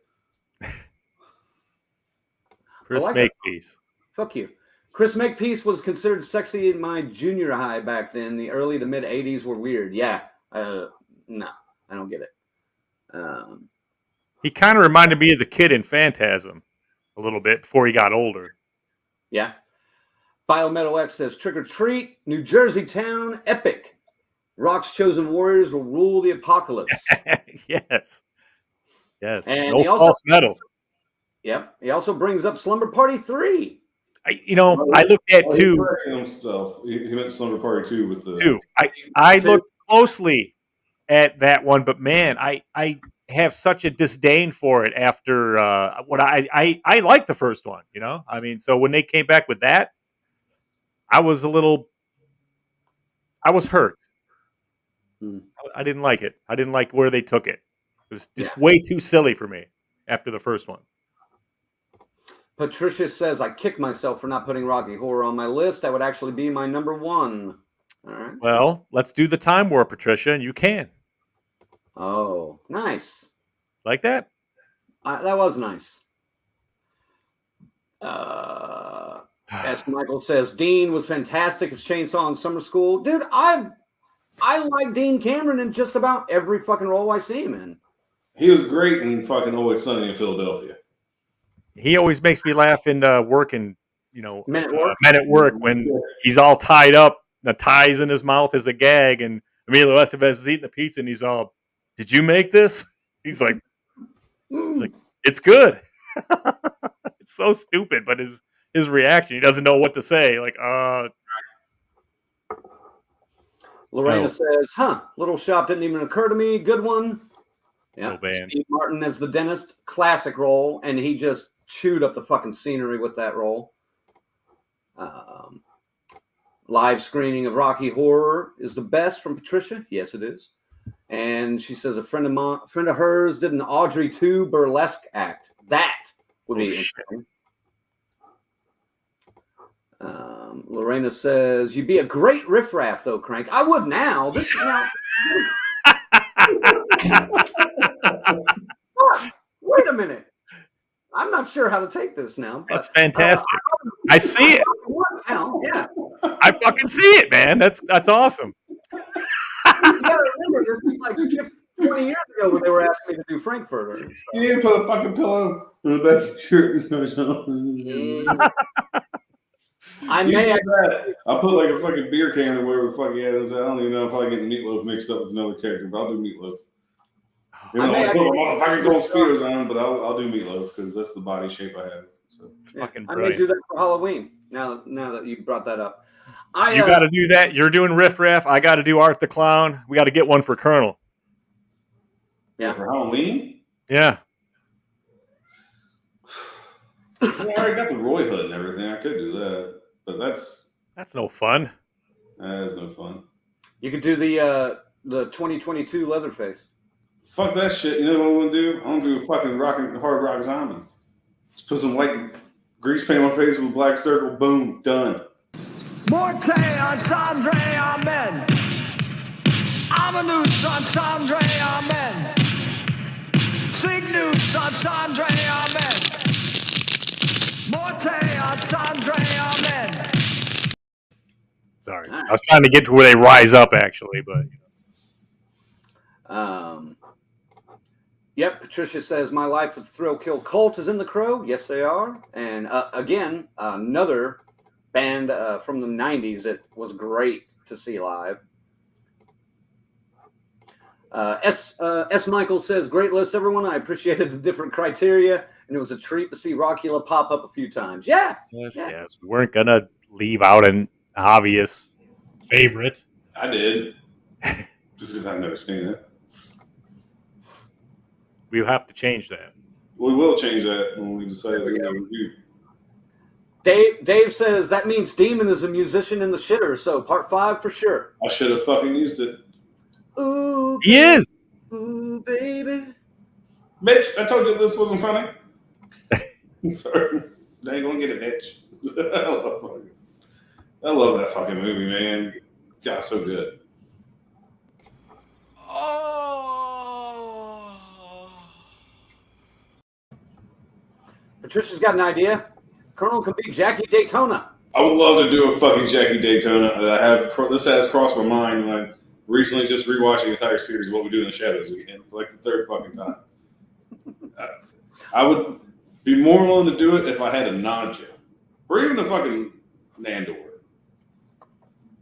Speaker 7: Chris
Speaker 6: like
Speaker 7: Makepeace.
Speaker 6: Fuck you. Chris Makepeace was considered sexy in my junior high back then. The early to mid 80s were weird. Yeah. No, I don't get it.
Speaker 7: He kind of reminded me of the kid in Phantasm a little bit before he got older.
Speaker 6: Yeah. Biometal X says, Trick or Treat, New Jersey Town, epic. Rock's chosen warriors will rule the apocalypse.
Speaker 7: Yes. Yes.
Speaker 6: And
Speaker 7: no false metal.
Speaker 6: Yep. He also brings up Slumber Party 3.
Speaker 7: I looked at two.
Speaker 8: Himself. He meant Slumber Party 2 with the
Speaker 7: two. I looked closely at that one, but man, I have such a disdain for it after what I liked the first one, you know? I mean, so when they came back with that, I was hurt. I didn't like it. I didn't like where they took it. It was just way too silly for me after the first one.
Speaker 6: Patricia says, I kick myself for not putting Rocky Horror on my list. That would actually be my number one. All right.
Speaker 7: Well, let's do the Time War, Patricia, and you can.
Speaker 6: Oh, nice.
Speaker 7: Like that?
Speaker 6: That was nice. S. Michael says, Dean was fantastic as Chainsaw in Summer School. Dude, I like Dean Cameron in just about every fucking role I see him in.
Speaker 8: He was great in fucking Always Sunny in Philadelphia.
Speaker 7: He always makes me laugh in working, Men
Speaker 6: at
Speaker 7: Work when he's all tied up, the ties in his mouth as a gag, and Emilio Estevez is eating the pizza, and he's all, "Did you make this?" He's like, "It's good." It's so stupid, but his reaction, he doesn't know what to say. Like,
Speaker 6: Lorena says, Little Shop didn't even occur to me. Good one. Yeah. Steve Martin as the dentist, classic role, and he just chewed up the fucking scenery with that role. Live screening of Rocky Horror is the best from Patricia. Yes, it is. And she says a friend of hers did an Audrey 2 burlesque act. That would be interesting. Lorena says, you'd be a great riffraff, though, Crank. I would now. This is now. Wait a minute. I'm not sure how to take this now.
Speaker 7: That's fantastic. I see it.
Speaker 6: Now, yeah.
Speaker 7: I fucking see it, man. That's awesome.
Speaker 6: You gotta remember, this was like 20 years ago when they were asking me to do Frankfurter. So.
Speaker 8: You need to put a fucking pillow in the back of your shirt. I'll put like a fucking beer can or whatever the fuck he has. I don't even know if I get Meatloaf mixed up with another character, but I'll do Meatloaf. I put a motherfucking gold spears on, but I'll do Meatloaf because that's the body shape I have. So
Speaker 7: it's fucking
Speaker 6: I
Speaker 7: brilliant.
Speaker 6: may do that for Halloween. Now that you brought that up,
Speaker 7: you got to do that. You're doing Riff Raff. I got to do Art the Clown. We got to get one for Colonel.
Speaker 8: Yeah, for Halloween.
Speaker 7: Yeah.
Speaker 8: I already got the Roy Hood and everything. I could do that, but that's
Speaker 7: no fun.
Speaker 8: That is no fun.
Speaker 6: You could do the 2022 Leatherface.
Speaker 8: Fuck that shit. You know what I'm gonna do? I'm gonna do a fucking hard rock zombie. Just put some white grease paint on my face with a black circle. Boom, done.
Speaker 5: Morte on Sandre, amen. Amanus on Sandre, amen. Signus on Sandre, amen. Morte on Sandre, amen.
Speaker 7: Sorry, I was trying to get to where they rise up, actually, but.
Speaker 6: Yep, Patricia says, my life with Thrill Kill Cult is in the Crow. Yes, they are. And again, another band from the 90s that was great to see live. S. Michael says, great list, everyone. I appreciated the different criteria, and it was a treat to see Rockula pop up a few times. Yeah.
Speaker 7: Yes. We weren't going to leave out an obvious favorite.
Speaker 8: I did. Just because I've never seen it.
Speaker 7: We'll have to change that.
Speaker 8: We will change that when we decide to review.
Speaker 6: Dave says that means Demon is a musician in the shitter, so part 5 for sure.
Speaker 8: I should have fucking used it.
Speaker 6: Ooh,
Speaker 7: He is.
Speaker 6: Ooh, baby.
Speaker 8: Bitch, I told you this wasn't funny. I'm sorry. They ain't gonna get it, bitch. I love that fucking movie, man. God, so good.
Speaker 6: Patricia's got an idea. Colonel can be Jackie Daytona.
Speaker 8: I would love to do a fucking Jackie Daytona. This has crossed my mind when I recently just rewatched the entire series, What We Do in the Shadows again, for like the third fucking time. I would be more willing to do it if I had a Nadja. Or even a fucking Nandor.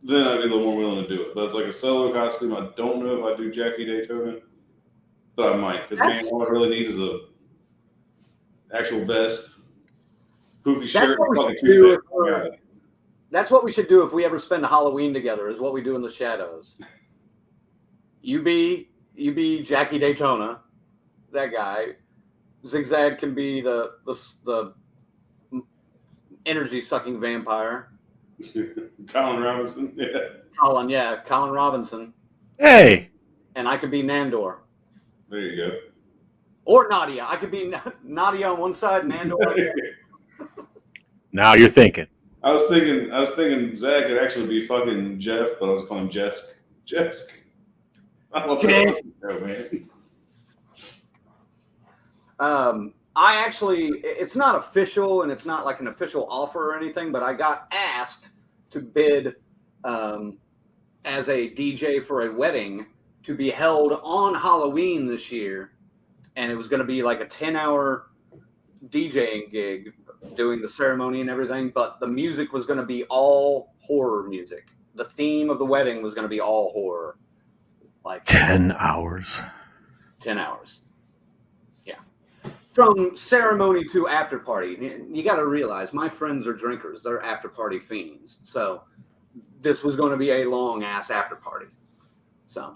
Speaker 8: Then I'd be a little more willing to do it. But it's like a solo costume. I don't know if I do Jackie Daytona. But I might. Because, man, all I really need is a actual vest, poofy shirt, and fucking toothpick.
Speaker 6: That's what we should do if we ever spend a Halloween together, is What We Do in the Shadows. You be Jackie Daytona, that guy. Zigzag can be the energy-sucking vampire.
Speaker 8: Colin Robinson, yeah.
Speaker 6: Colin Robinson.
Speaker 7: Hey.
Speaker 6: And I could be Nandor.
Speaker 8: There you go.
Speaker 6: Or Nadia. I could be Nadia on one side and Nandor on the other.
Speaker 7: Now you're thinking.
Speaker 8: I was thinking Zach could actually be fucking Jeff, but I was calling him Jesk. Jesk. I love that man.
Speaker 6: I actually, it's not official and it's not like an official offer or anything, but I got asked to bid as a DJ for a wedding to be held on Halloween this year. And it was going to be like a 10-hour DJing gig doing the ceremony and everything, but the music was going to be all horror music. The theme of the wedding was going to be all horror. Like
Speaker 7: 10 hours.
Speaker 6: 10 hours. Yeah. From ceremony to after party. You got to realize my friends are drinkers. They're after party fiends. So this was going to be a long ass after party. So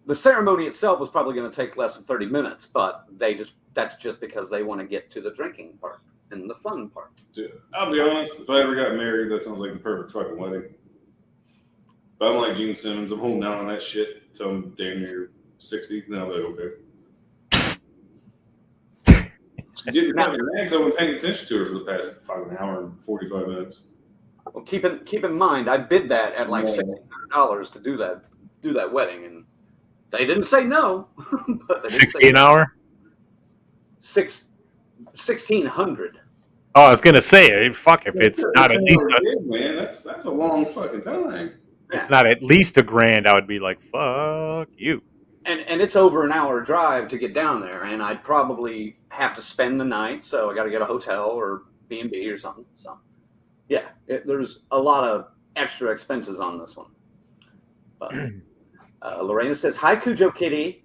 Speaker 6: the ceremony itself was probably going to take less than 30 minutes, but that's just because they want to get to the drinking part and the fun part.
Speaker 8: Dude, I'll be honest, if I ever got married, that sounds like the perfect fucking wedding. But I'm like Gene Simmons. I'm holding out on that shit till I'm damn near 60. Now that okay. Getting fucking rags, I wasn't paying attention to her for the past fucking hour and 45 minutes.
Speaker 6: Well, keep in mind, I bid that at like $1,600 to do that wedding, and they didn't say no. But they
Speaker 7: 60 an hour?
Speaker 6: 1,600.
Speaker 7: Oh, I was gonna say, fuck, if it's not at least
Speaker 8: man, that's a long fucking time.
Speaker 7: It's not at least $1,000, I would be like, fuck you.
Speaker 6: And it's over an hour drive to get down there, and I'd probably have to spend the night, so I got to get a hotel or B&B or something. So, yeah, there's a lot of extra expenses on this one. But Lorena says, "Hi, Cujo Kitty."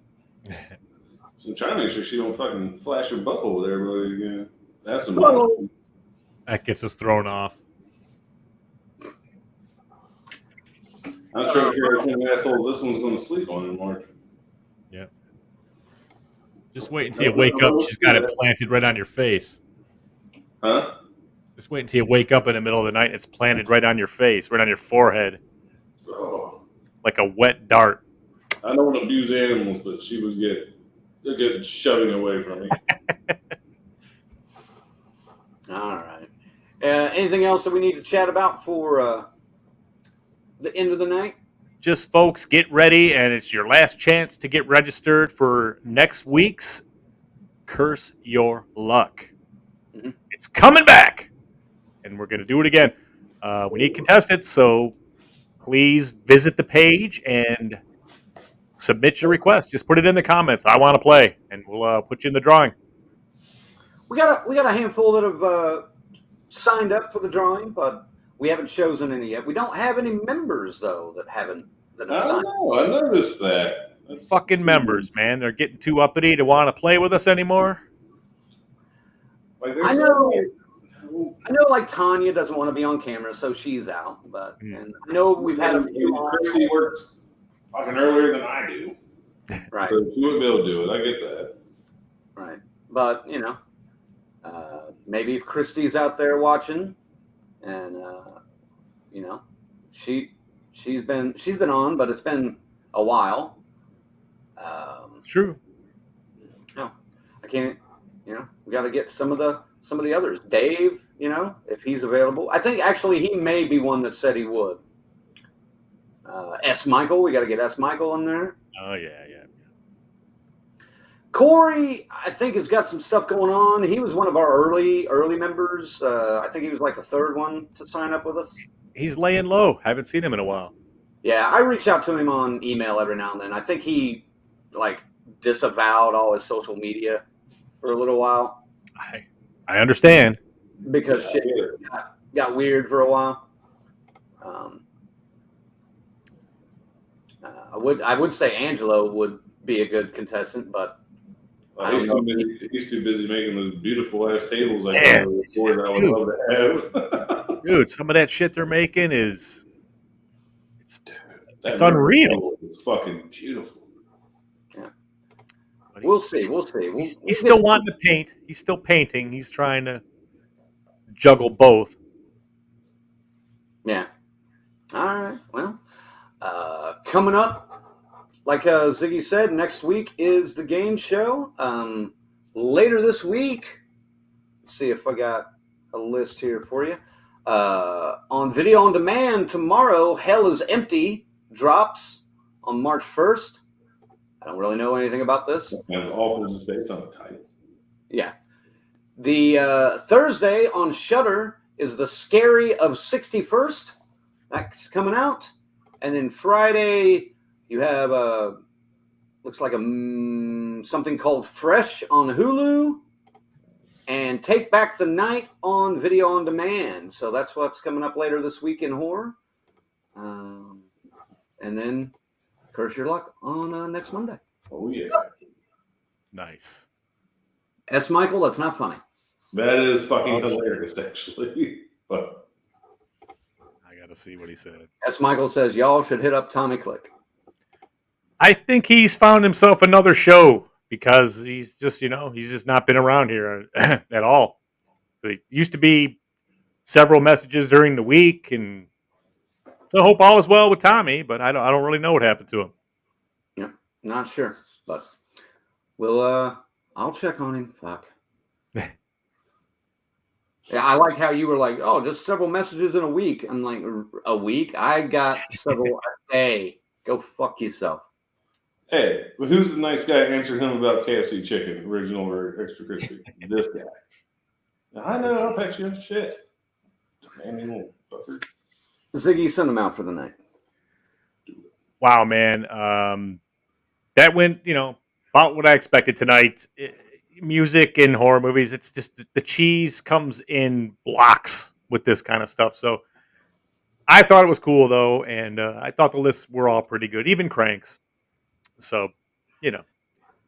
Speaker 8: So I'm trying to make sure she don't fucking flash her butt over there, really. Yeah, that's some.
Speaker 7: That gets us thrown off.
Speaker 8: I'm trying to figure out what asshole this one's going to sleep on in March.
Speaker 7: Yeah. Just wait until you wake up. She's got it planted right on your face.
Speaker 8: Huh?
Speaker 7: Just wait until you wake up in the middle of the night and it's planted right on your face, right on your forehead.
Speaker 8: Oh.
Speaker 7: Like a wet dart.
Speaker 8: I don't want to abuse animals, but she was getting shoving away from me.
Speaker 6: All right. Anything else that we need to chat about for the end of the night?
Speaker 7: Just, folks, get ready, and it's your last chance to get registered for next week's Curse Your Luck.
Speaker 6: Mm-hmm.
Speaker 7: It's coming back, and we're going to do it again. We need contestants, so please visit the page and submit your request. Just put it in the comments. I want to play, and we'll put you in the drawing.
Speaker 6: We got a handful that have signed up for the drawing, but we haven't chosen any yet. We don't have any members though that have signed up.
Speaker 8: I noticed that. That's
Speaker 7: fucking members, man. They're getting too uppity to want to play with us anymore.
Speaker 8: Like
Speaker 6: I know, like Tanya doesn't want to be on camera, so she's out. But and I know we've had a few.
Speaker 8: Christy works fucking earlier than I do.
Speaker 6: Right.
Speaker 8: So she wouldn't be able to do it. I get that.
Speaker 6: Right. But, Maybe if Christy's out there watching, and she's been on, but it's been a while.
Speaker 7: It's true.
Speaker 6: No, I can't. We got to get some of the others. Dave, if he's available. I think actually he may be one that said he would. S. Michael, we got to get S. Michael in there.
Speaker 7: Oh yeah.
Speaker 6: Corey, I think, has got some stuff going on. He was one of our early members. I think he was like the third one to sign up with us.
Speaker 7: He's laying low. Haven't seen him in a while.
Speaker 6: Yeah, I reach out to him on email every now and then. I think he disavowed all his social media for a little while.
Speaker 7: I understand.
Speaker 6: Because shit got weird for a while. I would say Angelo would be a good contestant, but
Speaker 8: he's too busy making those beautiful ass tables I would love to have.
Speaker 7: Dude, some of that shit they're making it's unreal.
Speaker 8: It's fucking beautiful.
Speaker 6: Yeah. We'll see.
Speaker 7: He's still wanting to paint. He's still painting. He's trying to juggle both.
Speaker 6: Yeah. All right. Well, coming up, like Ziggy said, next week is the game show. Later this week, let's see if I got a list here for you. On video on demand tomorrow, Hell is Empty drops on March 1st. I don't really know anything about this.
Speaker 8: That's awful just based on the title.
Speaker 6: Yeah. The Thursday on Shudder is The Scary of 61st. That's coming out. And then Friday, you have looks like something called Fresh on Hulu, and Take Back the Night on video on demand. So that's what's coming up later this week in horror. And then Curse Your Luck on next Monday.
Speaker 8: Oh yeah,
Speaker 7: nice.
Speaker 6: S. Michael, that's not funny.
Speaker 8: That is fucking hilarious, actually. But
Speaker 7: I gotta see what he said.
Speaker 6: S. Michael says y'all should hit up Tommy Click.
Speaker 7: I think he's found himself another show because he's just not been around here at all. It used to be several messages during the week, and so I hope all is well with Tommy, but I don't really know what happened to him.
Speaker 6: Yeah, not sure, but we'll I'll check on him. Fuck. Yeah, I like how you were like, oh, just several messages in a week. I'm like, a week? I got several a day. Go fuck yourself.
Speaker 8: hey, who's the nice guy answered him about KFC chicken, original or extra crispy? This guy. I know, I'll pet you. Shit. Demanding little fucker.
Speaker 6: Ziggy, send him out for the night.
Speaker 7: Wow, man. That went, about what I expected tonight. Music and horror movies, it's just the cheese comes in blocks with this kind of stuff. So I thought it was cool, though, and I thought the lists were all pretty good, even Cranks. So,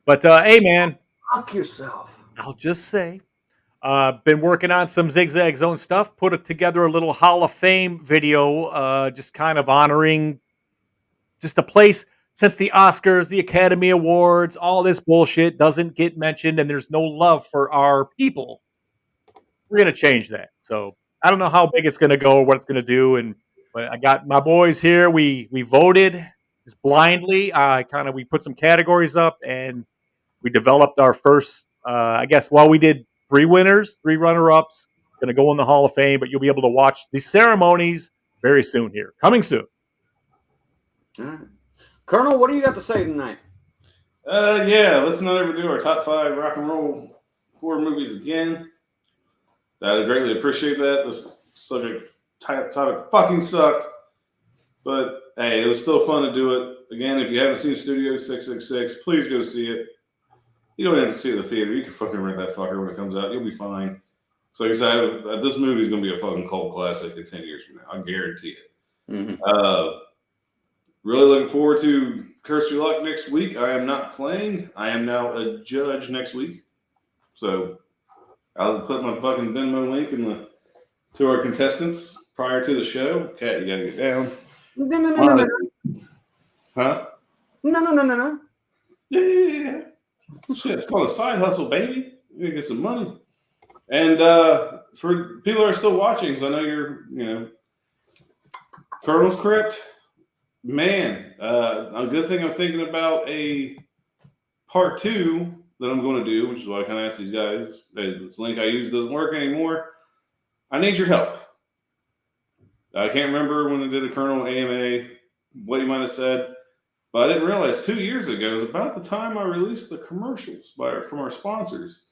Speaker 7: But, hey, man.
Speaker 6: Fuck yourself.
Speaker 7: I'll just say, been working on some Zigzag Zone stuff, put together a little Hall of Fame video, just kind of honoring just a place. Since the Oscars, the Academy Awards, all this bullshit doesn't get mentioned and there's no love for our people, we're going to change that. So I don't know how big it's going to go or what it's going to do. But I got my boys here. We voted just blindly. We put some categories up and we developed our first, we did 3 winners, 3 runner-ups, going to go in the Hall of Fame, but you'll be able to watch the ceremonies very soon here. Coming soon.
Speaker 6: All right. Colonel, what do you got to say tonight?
Speaker 8: Let's not ever do our top 5 rock and roll horror movies again. I greatly appreciate that. This subject topic fucking sucked. But, hey, it was still fun to do it. Again, if you haven't seen Studio 666, please go see it. You don't have to see it in the theater. You can fucking rent that fucker when it comes out. You'll be fine. So, like I said, this movie is going to be a fucking cult classic in 10 years from now. I guarantee it.
Speaker 6: Mm-hmm.
Speaker 8: Really looking forward to Curse Your Luck next week. I am not playing. I am now a judge next week. So I'll put my fucking Venmo link to our contestants prior to the show. Kat, you gotta get down.
Speaker 6: No.
Speaker 8: Huh?
Speaker 6: No.
Speaker 8: Yeah. Shit, it's called a side hustle, baby. You gotta get some money. And for people who are still watching, because I know you're, Colonel's Crypt, man, a good thing I'm thinking about a part 2 that I'm going to do, which is why I kind of asked these guys, hey, this link I use doesn't work anymore. I need your help. I can't remember when I did a Colonel AMA, what you might have said, but I didn't realize 2 years ago was about the time I released the commercials from our sponsors.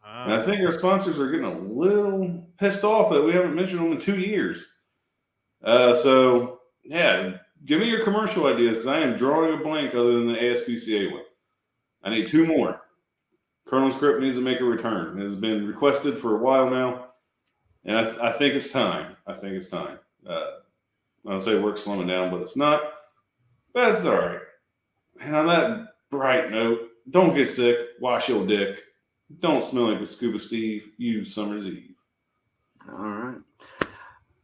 Speaker 8: And I think our sponsors are getting a little pissed off that we haven't mentioned them in 2 years. So, yeah, give me your commercial ideas because I am drawing a blank other than the ASPCA one. I need 2 more. Colonel's Crypt needs to make a return. It has been requested for a while now, and I think it's time. I don't say work's slowing down, but it's not. But it's all right. And on that bright note, don't get sick. Wash your dick. Don't smell like a Scuba Steve. Use Summer's Eve.
Speaker 6: All right.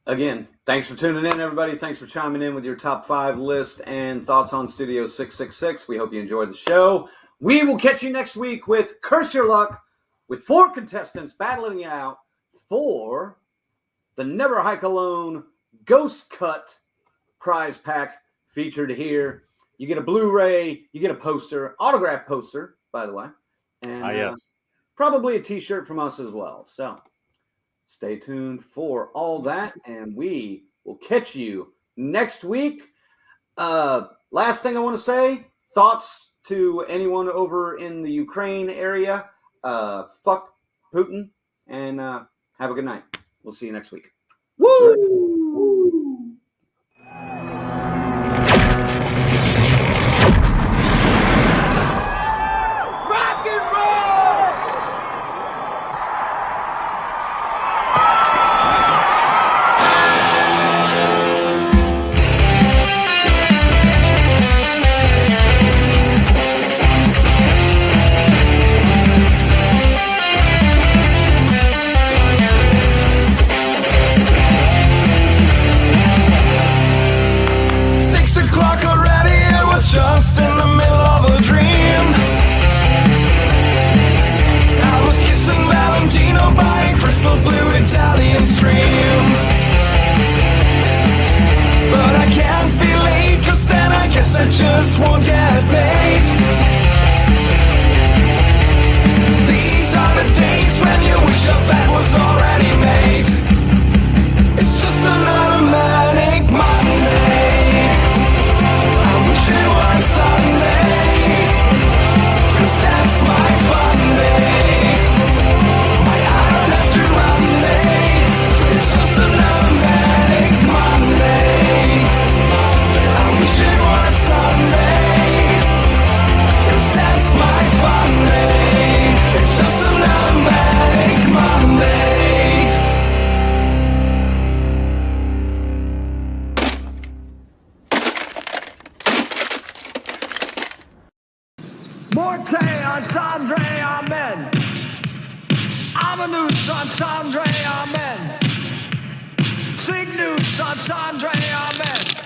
Speaker 6: Again, thanks for tuning in, everybody. Thanks for chiming in with your top 5 list and thoughts on Studio 666. We hope you enjoyed the show. We will catch you next week with Curse Your Luck, with 4 contestants battling it out for the Never Hike Alone Ghost Cut prize pack featured here. You get a Blu-ray, you get a poster, autographed poster, by the way. And
Speaker 7: yes.
Speaker 6: Probably a t-shirt from us as well. So stay tuned for all that, and we will catch you next week. Last thing I want to say, thoughts to anyone over in the Ukraine area. Fuck Putin, and have a good night. We'll see you next week. Woo!
Speaker 4: Rock and roll!
Speaker 5: Just in the middle of a dream, I was kissing Valentino by a crystal blue Italian stream. But I can't be late, 'cause then I guess I just won't get paid. These are the days when you wish your bed was already made. It's just another manic Monday. It was Sunday, 'cause that's my fun day. I don't have to run day. It's just another manic Monday. I wish it was Sunday, 'cause that's my fun day. It's just another manic Monday. Morte on Sandre, amen. Amanus on Sandre, amen. Cygnus on Sandre, amen.